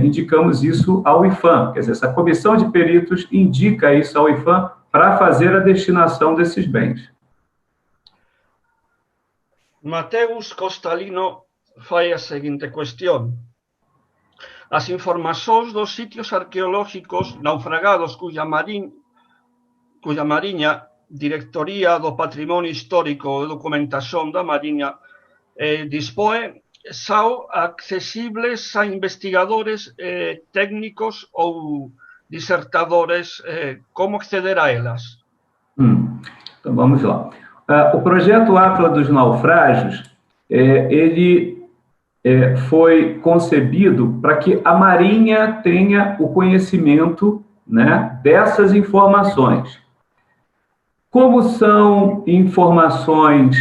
[SPEAKER 3] indicamos isso ao IPHAN, quer dizer, essa comissão de peritos indica isso ao IPHAN para fazer a destinação desses bens.
[SPEAKER 6] Mateus Costalino fai a seguinte cuestión. As informacións dos sitios arqueolóxicos naufragados cuya Mariña, Directoría do Patrimonio Histórico e Documentación da Mariña, dispoe, son accesibles a investigadores técnicos ou disertadores. Como acceder a elas?
[SPEAKER 3] Então, vamos lá. O projeto Atlas dos Naufrágios, ele foi concebido para que a Marinha tenha o conhecimento, né, dessas informações. Como são informações,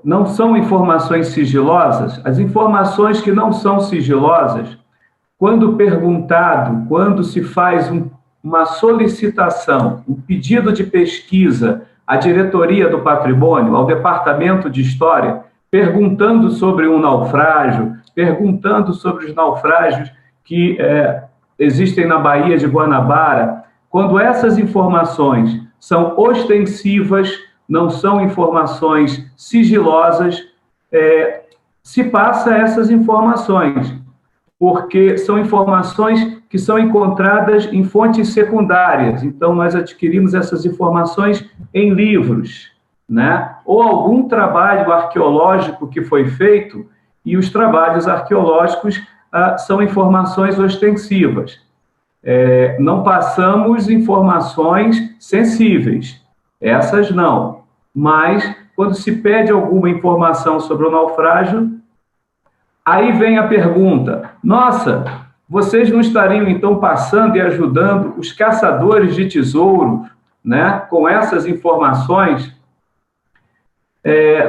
[SPEAKER 3] não são informações sigilosas, as informações que não são sigilosas, quando perguntado, quando se faz uma solicitação, um pedido de pesquisa à Diretoria do Patrimônio, ao Departamento de História, perguntando sobre um naufrágio, perguntando sobre os naufrágios que existem na Baía de Guanabara, quando essas informações são ostensivas, não são informações sigilosas, se passa essas informações, porque são informações que são encontradas em fontes secundárias. Então, nós adquirimos essas informações em livros, né? Ou algum trabalho arqueológico que foi feito, e os trabalhos arqueológicos são informações ostensivas. Não passamos informações sensíveis, essas não. Mas, quando se pede alguma informação sobre o naufrágio, aí vem a pergunta: nossa, vocês não estariam, então, passando e ajudando os caçadores de tesouro, né, com essas informações?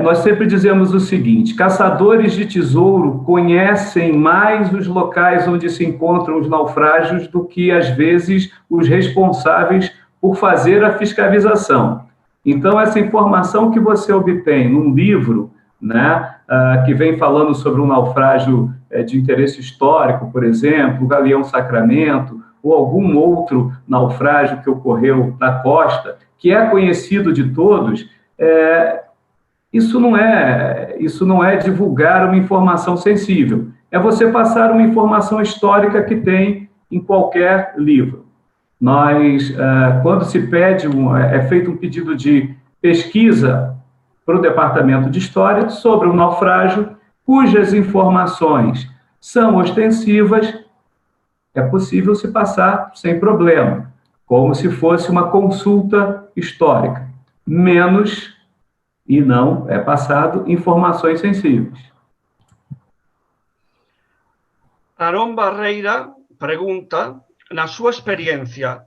[SPEAKER 3] Nós sempre dizemos o seguinte: caçadores de tesouro conhecem mais os locais onde se encontram os naufrágios do que, às vezes, os responsáveis por fazer a fiscalização. Então, essa informação que você obtém num livro, né, que vem falando sobre um naufrágio de interesse histórico, por exemplo, o Galeão Sacramento, ou algum outro naufrágio que ocorreu na costa, que é conhecido de todos, isso não é divulgar uma informação sensível, é você passar uma informação histórica que tem em qualquer livro. Nós, quando se pede, é feito um pedido de pesquisa para o Departamento de História sobre um naufrágio cujas informações são ostensivas, é possível se passar sem problema, como se fosse uma consulta histórica, menos, e não é passado, informações sensíveis.
[SPEAKER 6] Aarón Barreira pergunta, na súa experiencia,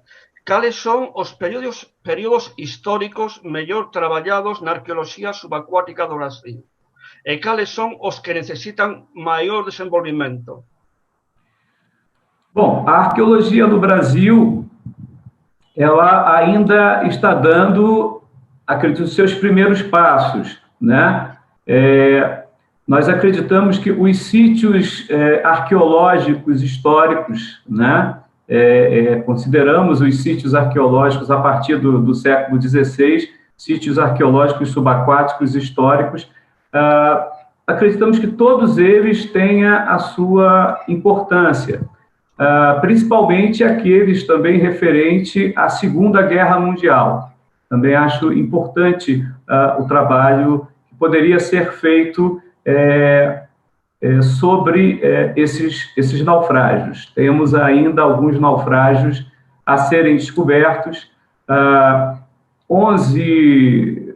[SPEAKER 6] cales son os períodos históricos mellor traballados na arqueoloxía subacuática do Brasil? E cales son os que necesitan maior desenvolvimento?
[SPEAKER 3] Bom, a arqueologia no Brasil, ela ainda está dando, acredito, os seus primeiros passos, né? Nós acreditamos que os sítios arqueológicos históricos, né? Consideramos os sítios arqueológicos a partir do século XVI, sítios arqueológicos subaquáticos históricos, acreditamos que todos eles tenham a sua importância, principalmente aqueles também referente à Segunda Guerra Mundial. Também acho importante o trabalho que poderia ser feito sobre esses naufrágios. Temos ainda alguns naufrágios a serem descobertos, 11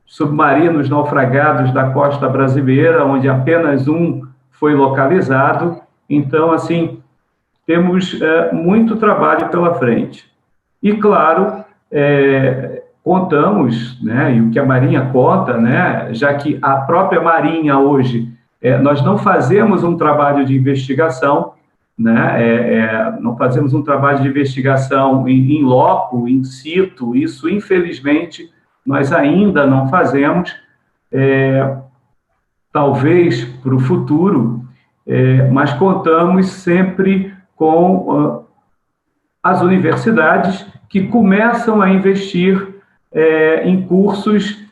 [SPEAKER 3] submarinos naufragados da costa brasileira, onde apenas um foi localizado. Então, assim, temos muito trabalho pela frente. E, claro, contamos, né, e o que a Marinha conta, né, já que a própria Marinha hoje, nós não fazemos um trabalho de investigação, né, não fazemos um trabalho de investigação em loco, in situ, isso, infelizmente, nós ainda não fazemos, talvez para o futuro, mas contamos sempre com as universidades que começam a investir em cursos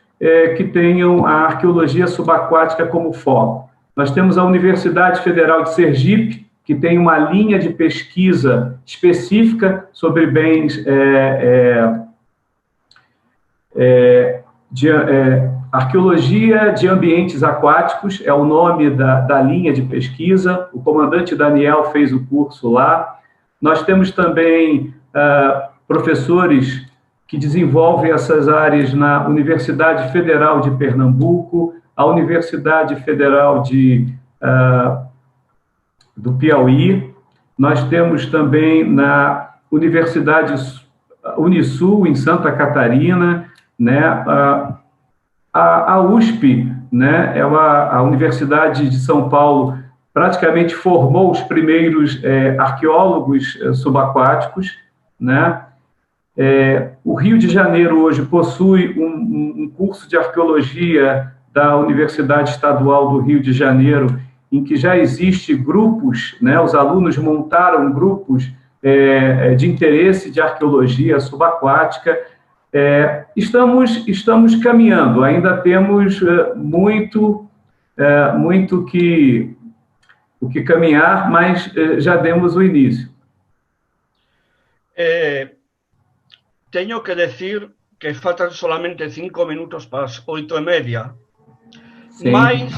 [SPEAKER 3] que tenham a arqueologia subaquática como foco. Nós temos a Universidade Federal de Sergipe, que tem uma linha de pesquisa específica sobre bens arqueologia de ambientes aquáticos, é o nome da linha de pesquisa. O comandante Daniel fez o curso lá. Nós temos também professores que desenvolvem essas áreas na Universidade Federal de Pernambuco, a Universidade Federal do Piauí. Nós temos também na Universidade Unisul, em Santa Catarina, né? A USP, né? A Universidade de São Paulo, praticamente formou os primeiros arqueólogos subaquáticos, né? O Rio de Janeiro hoje possui um curso de arqueologia da Universidade Estadual do Rio de Janeiro, em que já existe grupos, né? Os alunos montaram grupos de interesse de arqueologia subaquática. Estamos caminhando, ainda temos muito o que caminhar, mas já demos o início.
[SPEAKER 6] Tengo que decir que faltan solamente 5 minutos para as 8:30.
[SPEAKER 3] Sim.
[SPEAKER 6] Mas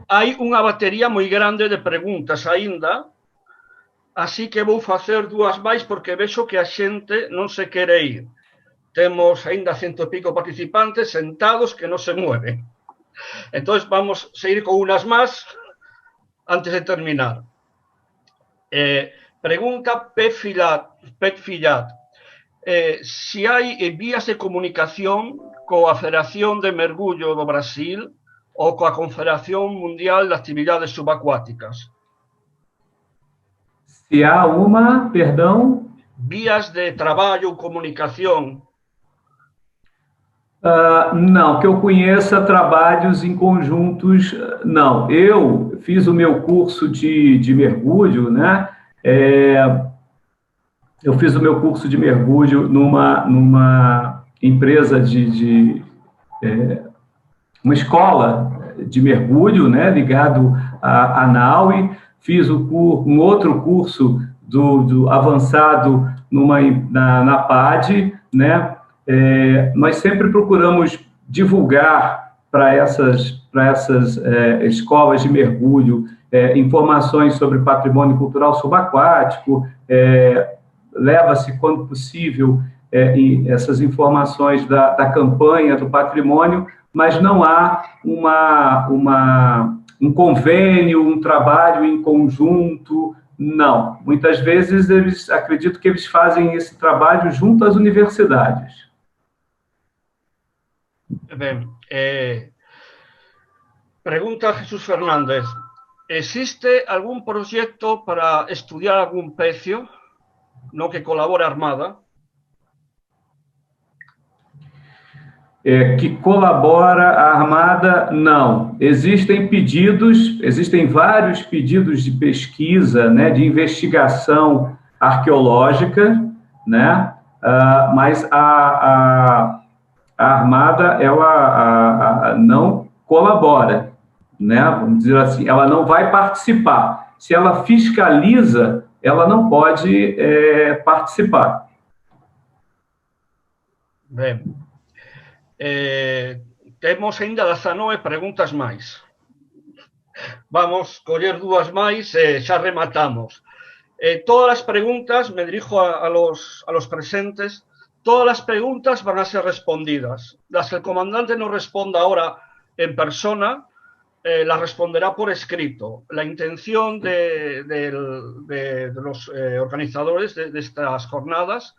[SPEAKER 6] hai unha batería moi grande de preguntas aínda, así que vou facer 2 máis porque vexo que a xente non se quere ir. Temos aínda 100 e pico participantes sentados que non se mueven. Entón, vamos a seguir con unas más antes de terminar. Pregunta Pet Fillat. Si hai vías de comunicación coa Federación de Mergullo do Brasil ou coa Confederación Mundial de Actividades Subacuáticas.
[SPEAKER 3] Se há uma, perdão?
[SPEAKER 6] Vías de trabalho, comunicación.
[SPEAKER 3] Não, que eu conheça trabalhos em conjuntos, não. Eu fiz o meu curso de mergulho, né? Eu fiz o meu curso de mergulho numa empresa uma escola de mergulho, né? Ligado à NAUI. Fiz um outro curso do avançado na PAD, né? Nós sempre procuramos divulgar para essas escolas de mergulho informações sobre patrimônio cultural subaquático, leva-se, quando possível, essas informações da campanha do patrimônio, mas não há um convênio, um trabalho em conjunto, não. Muitas vezes, acredito que eles fazem esse trabalho junto às universidades.
[SPEAKER 6] Bem, pregunta Jesús Fernández. ¿Existe algún proyecto para estudiar algún pecio no que colabore a Armada?
[SPEAKER 3] Que colabora a Armada, não. Existem vários pedidos de pesquisa, né, de investigação arqueológica, né, mas a Armada, ela não colabora, né, vamos dizer assim, ela não vai participar. Se ela fiscaliza, ela não pode participar.
[SPEAKER 6] Bem. Temos ainda 19 preguntas máis. Vamos coller 2 máis e xa rematamos. Todas as preguntas, me dirijo a los presentes, todas las preguntas van a ser respondidas. Las que el comandante nos responda ahora en persona, la responderá por escrito. La intención de los organizadores de estas jornadas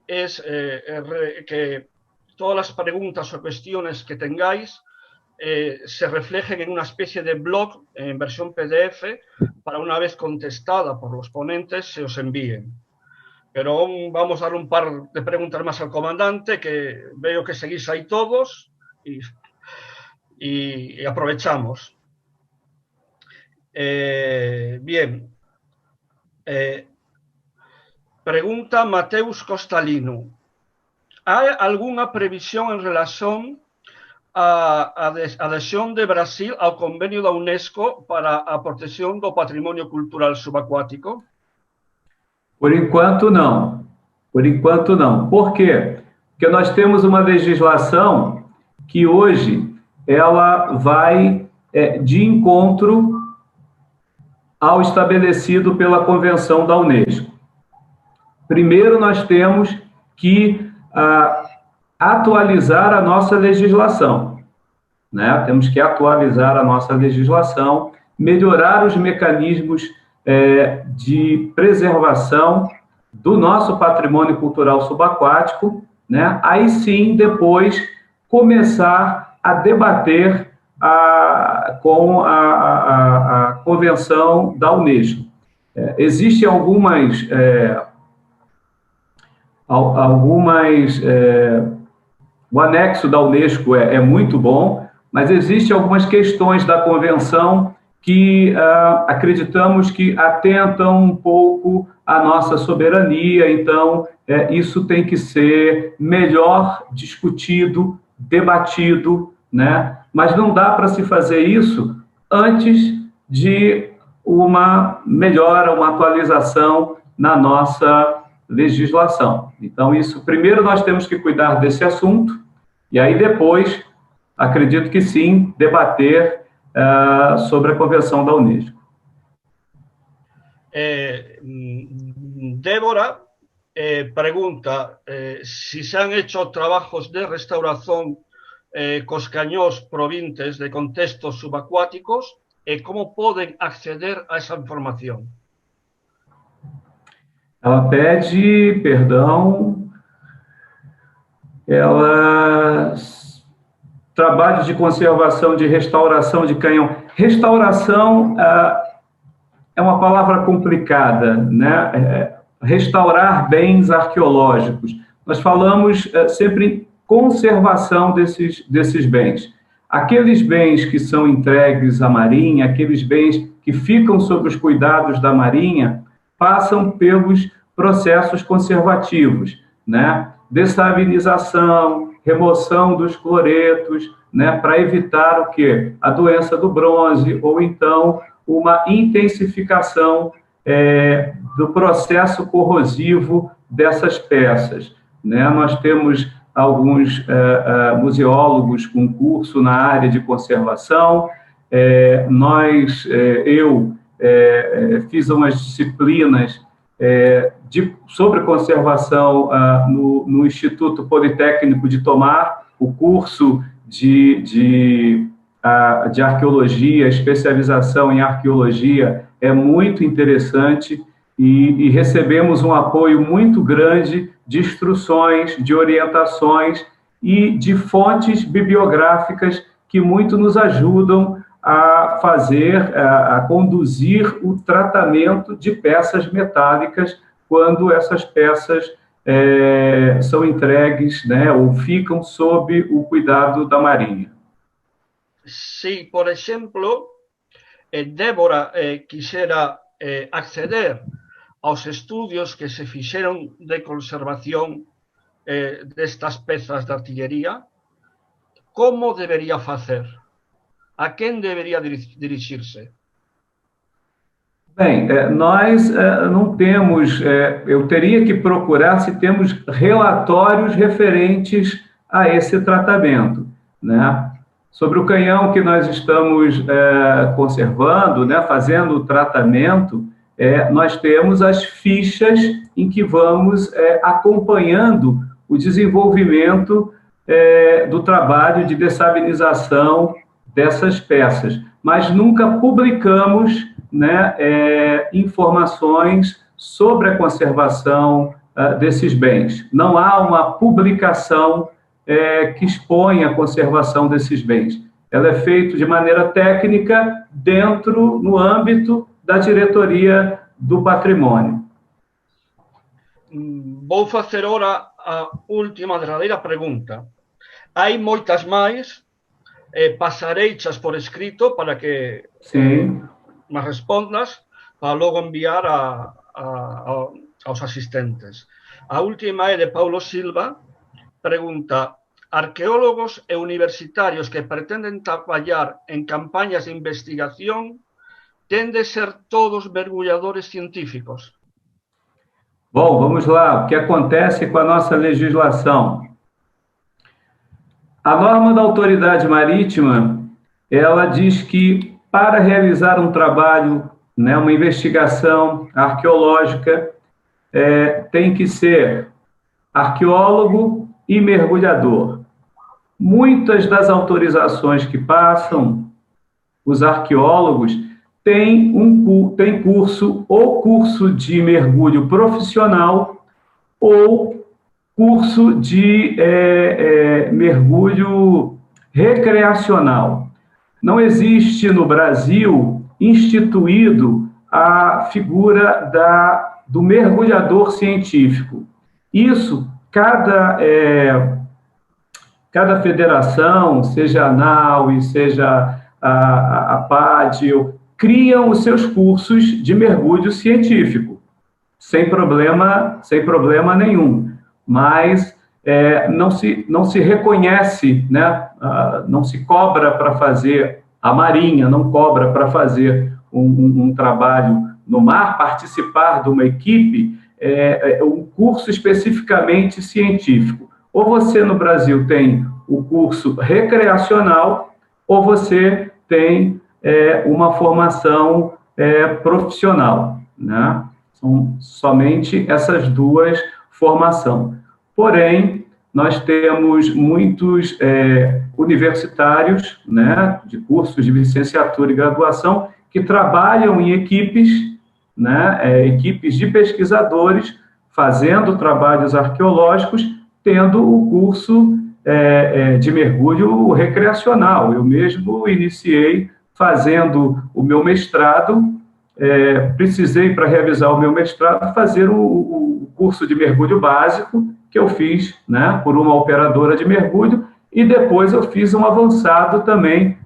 [SPEAKER 6] es que todas las preguntas o cuestiones que tengáis se reflejen en una especie de blog en versión PDF para, una vez contestada por los ponentes, se os envíen. Pero aún vamos a dar un par de preguntas más al comandante, que veo que seguís ahí todos y aprovechamos. Bien. Pregunta Mateus Costalino. ¿Hay alguna previsión en relación a adhesión de Brasil ao convenio da UNESCO para a protección do patrimonio cultural subaquático?
[SPEAKER 3] Por enquanto, não. Por enquanto, não. Por quê? Porque nós temos uma legislação que hoje ela vai de encontro ao estabelecido pela Convenção da Unesco. Primeiro, nós temos que atualizar a nossa legislação, né? Temos que atualizar a nossa legislação, melhorar os mecanismos de preservação do nosso patrimônio cultural subaquático, né? Aí sim, depois, começar a debater com a Convenção da Unesco. Existem algumas o anexo da Unesco é muito bom, mas existem algumas questões da Convenção que acreditamos que atentam um pouco à nossa soberania, então isso tem que ser melhor discutido, debatido, né? Mas não dá para se fazer isso antes de uma melhora, uma atualização na nossa legislação. Então, isso, primeiro nós temos que cuidar desse assunto, e aí depois, acredito que sim, debater sobre a Convenção da Unesco.
[SPEAKER 6] Débora pregunta si se han hecho trabajos de restauración cos cañós provintes de contextos subacuáticos e como podem acceder a essa informação.
[SPEAKER 3] Ela pede perdão, trabalhos de conservação, de restauração de canhão. Restauração é uma palavra complicada, né? Restaurar bens arqueológicos. Nós falamos sempre em conservação desses bens. Aqueles bens que são entregues à Marinha, aqueles bens que ficam sob os cuidados da Marinha, passam pelos processos conservativos, né? Dessalinização, remoção dos cloretos, né? Para evitar o quê? A doença do bronze, ou então uma intensificação do processo corrosivo dessas peças, né? Nós temos alguns museólogos com curso na área de conservação. Eu fiz umas disciplinas sobre conservação no Instituto Politécnico de Tomar, o curso de arqueologia, especialização em arqueologia é muito interessante e recebemos um apoio muito grande de instruções, de orientações e de fontes bibliográficas que muito nos ajudam a conduzir o tratamento de peças metálicas quando essas peças são entregues, né, ou ficam sob o cuidado da Marinha.
[SPEAKER 6] Si, por exemplo, Débora quisiera acceder aos estudios que se fixeron de conservación destas pezas de artillería, como debería facer? A quem deveria dirigir-se?
[SPEAKER 3] Bem, nós não temos, eu teria que procurar se temos relatórios referentes a esse tratamento, né? Sobre o canhão que nós estamos conservando, né, fazendo o tratamento, nós temos as fichas em que vamos acompanhando o desenvolvimento do trabalho de dessalinização dessas peças, mas nunca publicamos, né, informações sobre a conservação desses bens. Não há uma publicação que expõe a conservação desses bens. Ela é feita de maneira técnica no âmbito da diretoria do patrimônio.
[SPEAKER 6] Vou fazer agora a última, derradeira pergunta. Hai moitas máis, pasareixas por escrito para que me respondas, para logo enviar aos asistentes. A última é de Paulo Silva, pregunta: arqueólogos e universitarios que pretenden traballar en campañas de investigación ten de ser todos mergulhadores científicos?
[SPEAKER 3] Bom, vamos lá. O que acontece com a nossa legislação? A norma da autoridade marítima, ela diz que para realizar um trabalho, né, uma investigação arqueológica, tem que ser arqueólogo e mergulhador. Muitas das autorizações que passam, os arqueólogos têm curso, ou curso de mergulho profissional, ou curso de mergulho recreacional. Não existe no Brasil instituído a figura do mergulhador científico. Isso, cada federação, seja a NAUI, seja a PADIO, criam os seus cursos de mergulho científico, sem problema nenhum. Mas não se reconhece, né? Não se cobra para fazer, a Marinha não cobra para fazer um trabalho no mar, participar de uma equipe, um curso especificamente científico. Ou você no Brasil tem o curso recreacional, ou você tem uma formação profissional, né? São somente essas duas formações. Porém, nós temos muitos universitários, né, de cursos de licenciatura e graduação, que trabalham em equipes, né, equipes de pesquisadores, fazendo trabalhos arqueológicos, tendo o curso de mergulho recreacional. Eu mesmo iniciei fazendo o meu mestrado, precisei, para realizar o meu mestrado, fazer o curso de mergulho básico, que eu fiz, né, por uma operadora de mergulho, e depois eu fiz um avançado também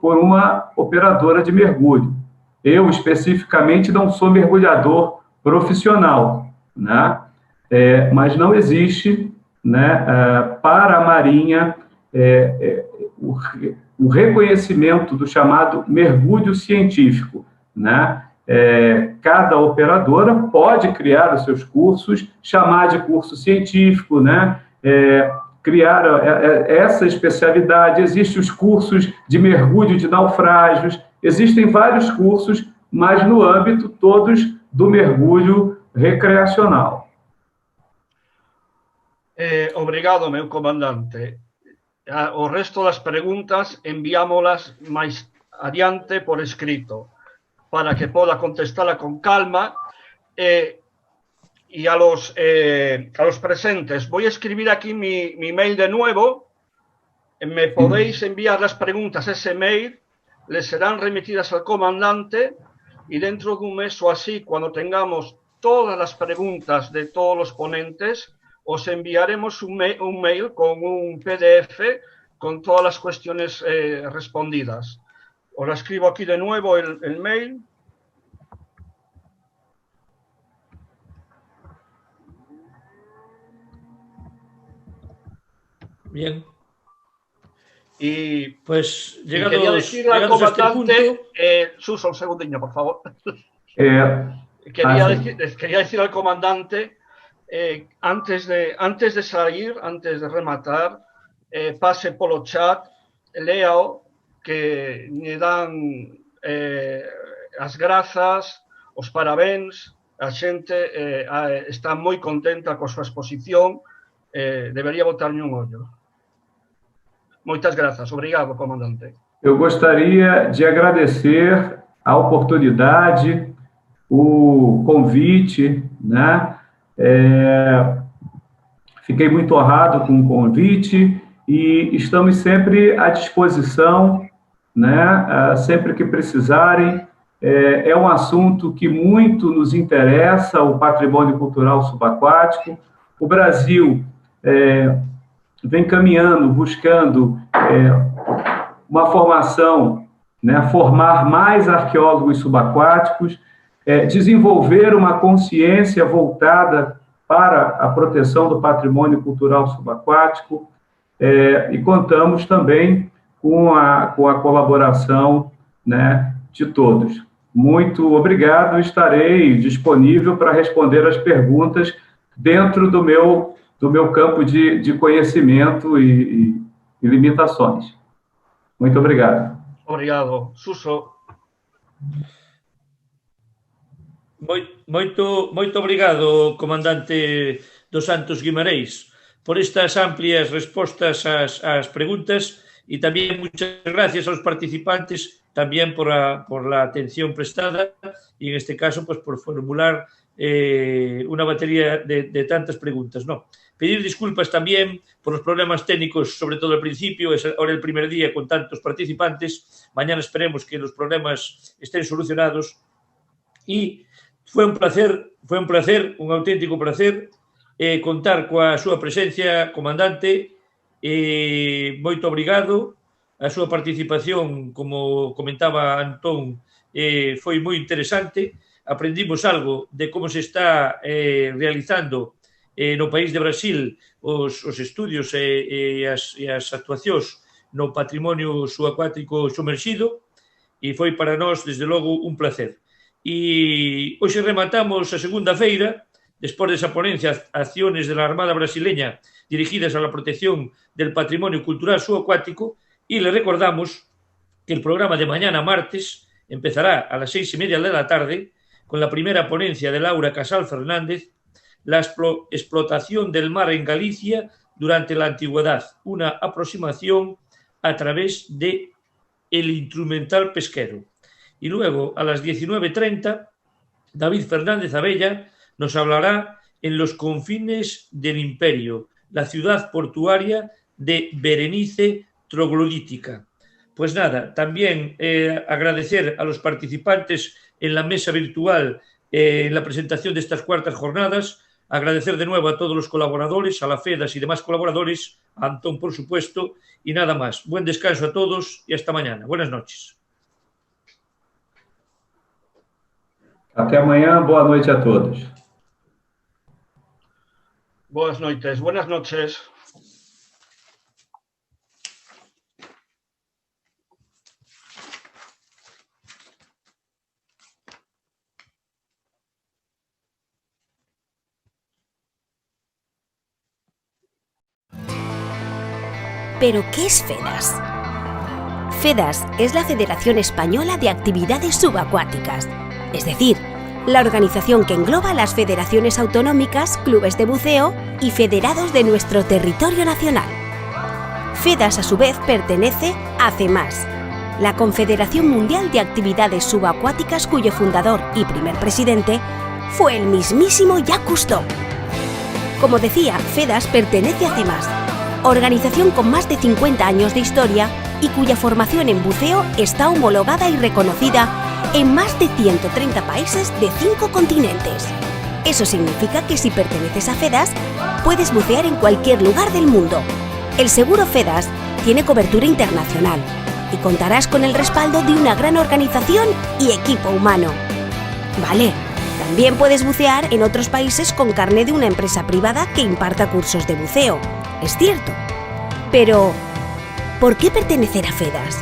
[SPEAKER 3] por uma operadora de mergulho. Eu, especificamente, não sou mergulhador profissional, né? Mas não existe, né, para a Marinha o reconhecimento do chamado mergulho científico, né? Cada operadora pode criar os seus cursos, chamar de curso científico, né? Criar essa especialidade. Existem os cursos de mergulho de naufrágios, existem vários cursos, mas no âmbito todos do mergulho recreacional.
[SPEAKER 6] Obrigado, meu comandante. O resto das perguntas enviámoslas máis adiante por escrito, para que poda contestarla con calma. Y a los presentes, voy a escribir aquí mi mail de nuevo. Me podéis enviar las preguntas a ese mail, les serán remitidas al comandante, y dentro de un mes o así, cuando tengamos todas las preguntas de todos los ponentes, os enviaremos un mail con un PDF con todas las cuestiones respondidas. Os la escribo aquí de nuevo el mail.
[SPEAKER 2] Bien.
[SPEAKER 6] Y
[SPEAKER 2] pues
[SPEAKER 6] quería decirle al comandante, Suso, un segundinho, por favor. Quería decir al comandante, antes de salir, antes de rematar, pase polo chat, léao, que me dan as grazas, os parabéns, a xente está moi contenta coa súa exposición, debería botarme un ollo. Muchas gracias. Obrigado, comandante.
[SPEAKER 3] Eu gostaria de agradecer a oportunidade, o convite, né? Fiquei muito honrado com o convite e estamos sempre à disposição, né? Sempre que precisarem. É um assunto que muito nos interessa, o patrimônio cultural subaquático. O Brasil vem caminhando, buscando uma formação, né? Formar mais arqueólogos subaquáticos, desenvolver uma consciência voltada para a proteção do patrimônio cultural subaquático, e contamos também com a colaboração, né, de todos. Muito obrigado, estarei disponível para responder as perguntas dentro do meu campo de conhecimento e limitações. Muito obrigado.
[SPEAKER 6] Obrigado. Suso.
[SPEAKER 2] Moito obrigado, comandante dos Santos Guimarães, por estas amplias respostas ás preguntas y también muchas gracias a los participantes también por la atención prestada y en este caso pues por formular una batería de tantas preguntas. No, pedir disculpas también por los problemas técnicos, sobre todo al principio, es ahora el primer día con tantos participantes, mañana esperemos que los problemas estén solucionados y fue un placer, un auténtico placer contar coa súa presencia, comandante. Moito obrigado. A súa participación, como comentaba Antón, foi moi interesante. Aprendimos algo de como se está realizando no país de Brasil os estudios e as actuacións no patrimonio subacuático submerxido e foi para nós, desde logo, un placer. E hoxe rematamos a segunda feira, despois desa ponencia Acciones de la Armada Brasileña dirigidas a la protección del patrimonio cultural subacuático, y le recordamos que el programa de mañana martes empezará a las 6:30 de la tarde con la primera ponencia de Laura Casal Fernández, la explotación del mar en Galicia durante la antigüedad, una aproximación a través de el instrumental pesquero. Y luego, a las 19:30, David Fernández Abella nos hablará en los confines del imperio, la ciudad portuaria de Berenice Troglodítica. Pues nada, también agradecer a los participantes en la mesa virtual en la presentación de estas cuartas jornadas, agradecer de nuevo a todos los colaboradores, a la FEDAS y demás colaboradores, a Antón, por supuesto, y nada más. Buen descanso a todos y hasta mañana. Buenas noches.
[SPEAKER 3] Até amanhã, boa noite a todos.
[SPEAKER 6] Buenas noches. Buenas noches.
[SPEAKER 7] ¿Pero qué es FEDAS? FEDAS es la Federación Española de Actividades Subacuáticas, es decir, la organización que engloba las federaciones autonómicas, clubes de buceo y federados de nuestro territorio nacional. FEDAS, a su vez, pertenece a CEMAS, la Confederación Mundial de Actividades Subacuáticas, cuyo fundador y primer presidente fue el mismísimo Jacques Cousteau. Como decía, FEDAS pertenece a CEMAS, organización con más de 50 años de historia y cuya formación en buceo está homologada y reconocida en más de 130 países de 5 continentes. Eso significa que si perteneces a FEDAS, puedes bucear en cualquier lugar del mundo. El seguro FEDAS tiene cobertura internacional y contarás con el respaldo de una gran organización y equipo humano. Vale, también puedes bucear en otros países con carné de una empresa privada que imparta cursos de buceo. Es cierto. Pero, ¿por qué pertenecer a FEDAS?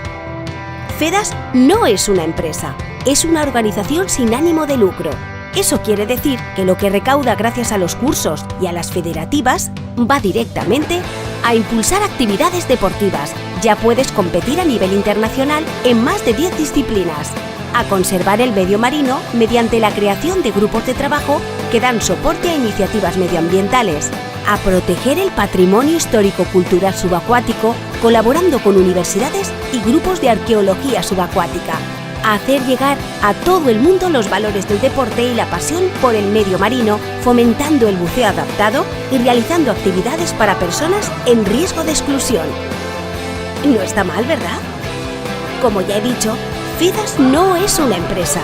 [SPEAKER 7] FEDAS no es una empresa, es una organización sin ánimo de lucro. Eso quiere decir que lo que recauda gracias a los cursos y a las federativas va directamente a impulsar actividades deportivas. Ya puedes competir a nivel internacional en más de 10 disciplinas, a conservar el medio marino mediante la creación de grupos de trabajo que dan soporte a iniciativas medioambientales, a proteger el patrimonio histórico-cultural subacuático colaborando con universidades y grupos de arqueología subacuática, a hacer llegar a todo el mundo los valores del deporte y la pasión por el medio marino, fomentando el buceo adaptado y realizando actividades para personas en riesgo de exclusión. No está mal, ¿verdad? Como ya he dicho, FEDAS no es una empresa.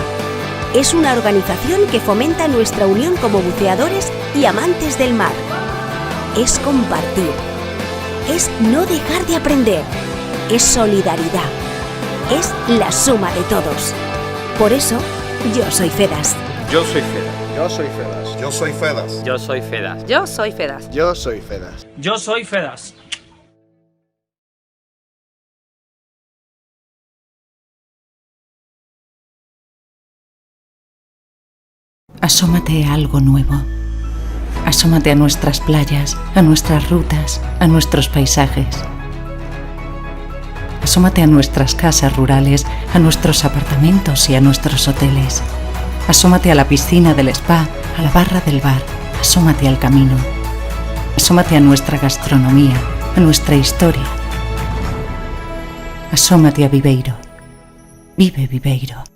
[SPEAKER 7] Es una organización que fomenta nuestra unión como buceadores y amantes del mar. Es compartir. Es no dejar de aprender. Es solidaridad. Es la suma de todos. Por eso, yo soy FEDAS.
[SPEAKER 8] Yo soy FEDAS. Yo soy FEDAS.
[SPEAKER 9] Yo soy FEDAS.
[SPEAKER 10] Yo soy FEDAS.
[SPEAKER 11] Yo soy FEDAS.
[SPEAKER 9] Yo soy FEDAS.
[SPEAKER 10] Yo soy FEDAS.
[SPEAKER 1] Asómate a algo nuevo. Asómate a nuestras playas, a nuestras rutas, a nuestros paisajes. Asómate a nuestras casas rurales, a nuestros apartamentos y a nuestros hoteles. Asómate a la piscina del spa, a la barra del bar. Asómate al camino. Asómate a nuestra gastronomía, a nuestra historia. Asómate a Viveiro. Vive Viveiro.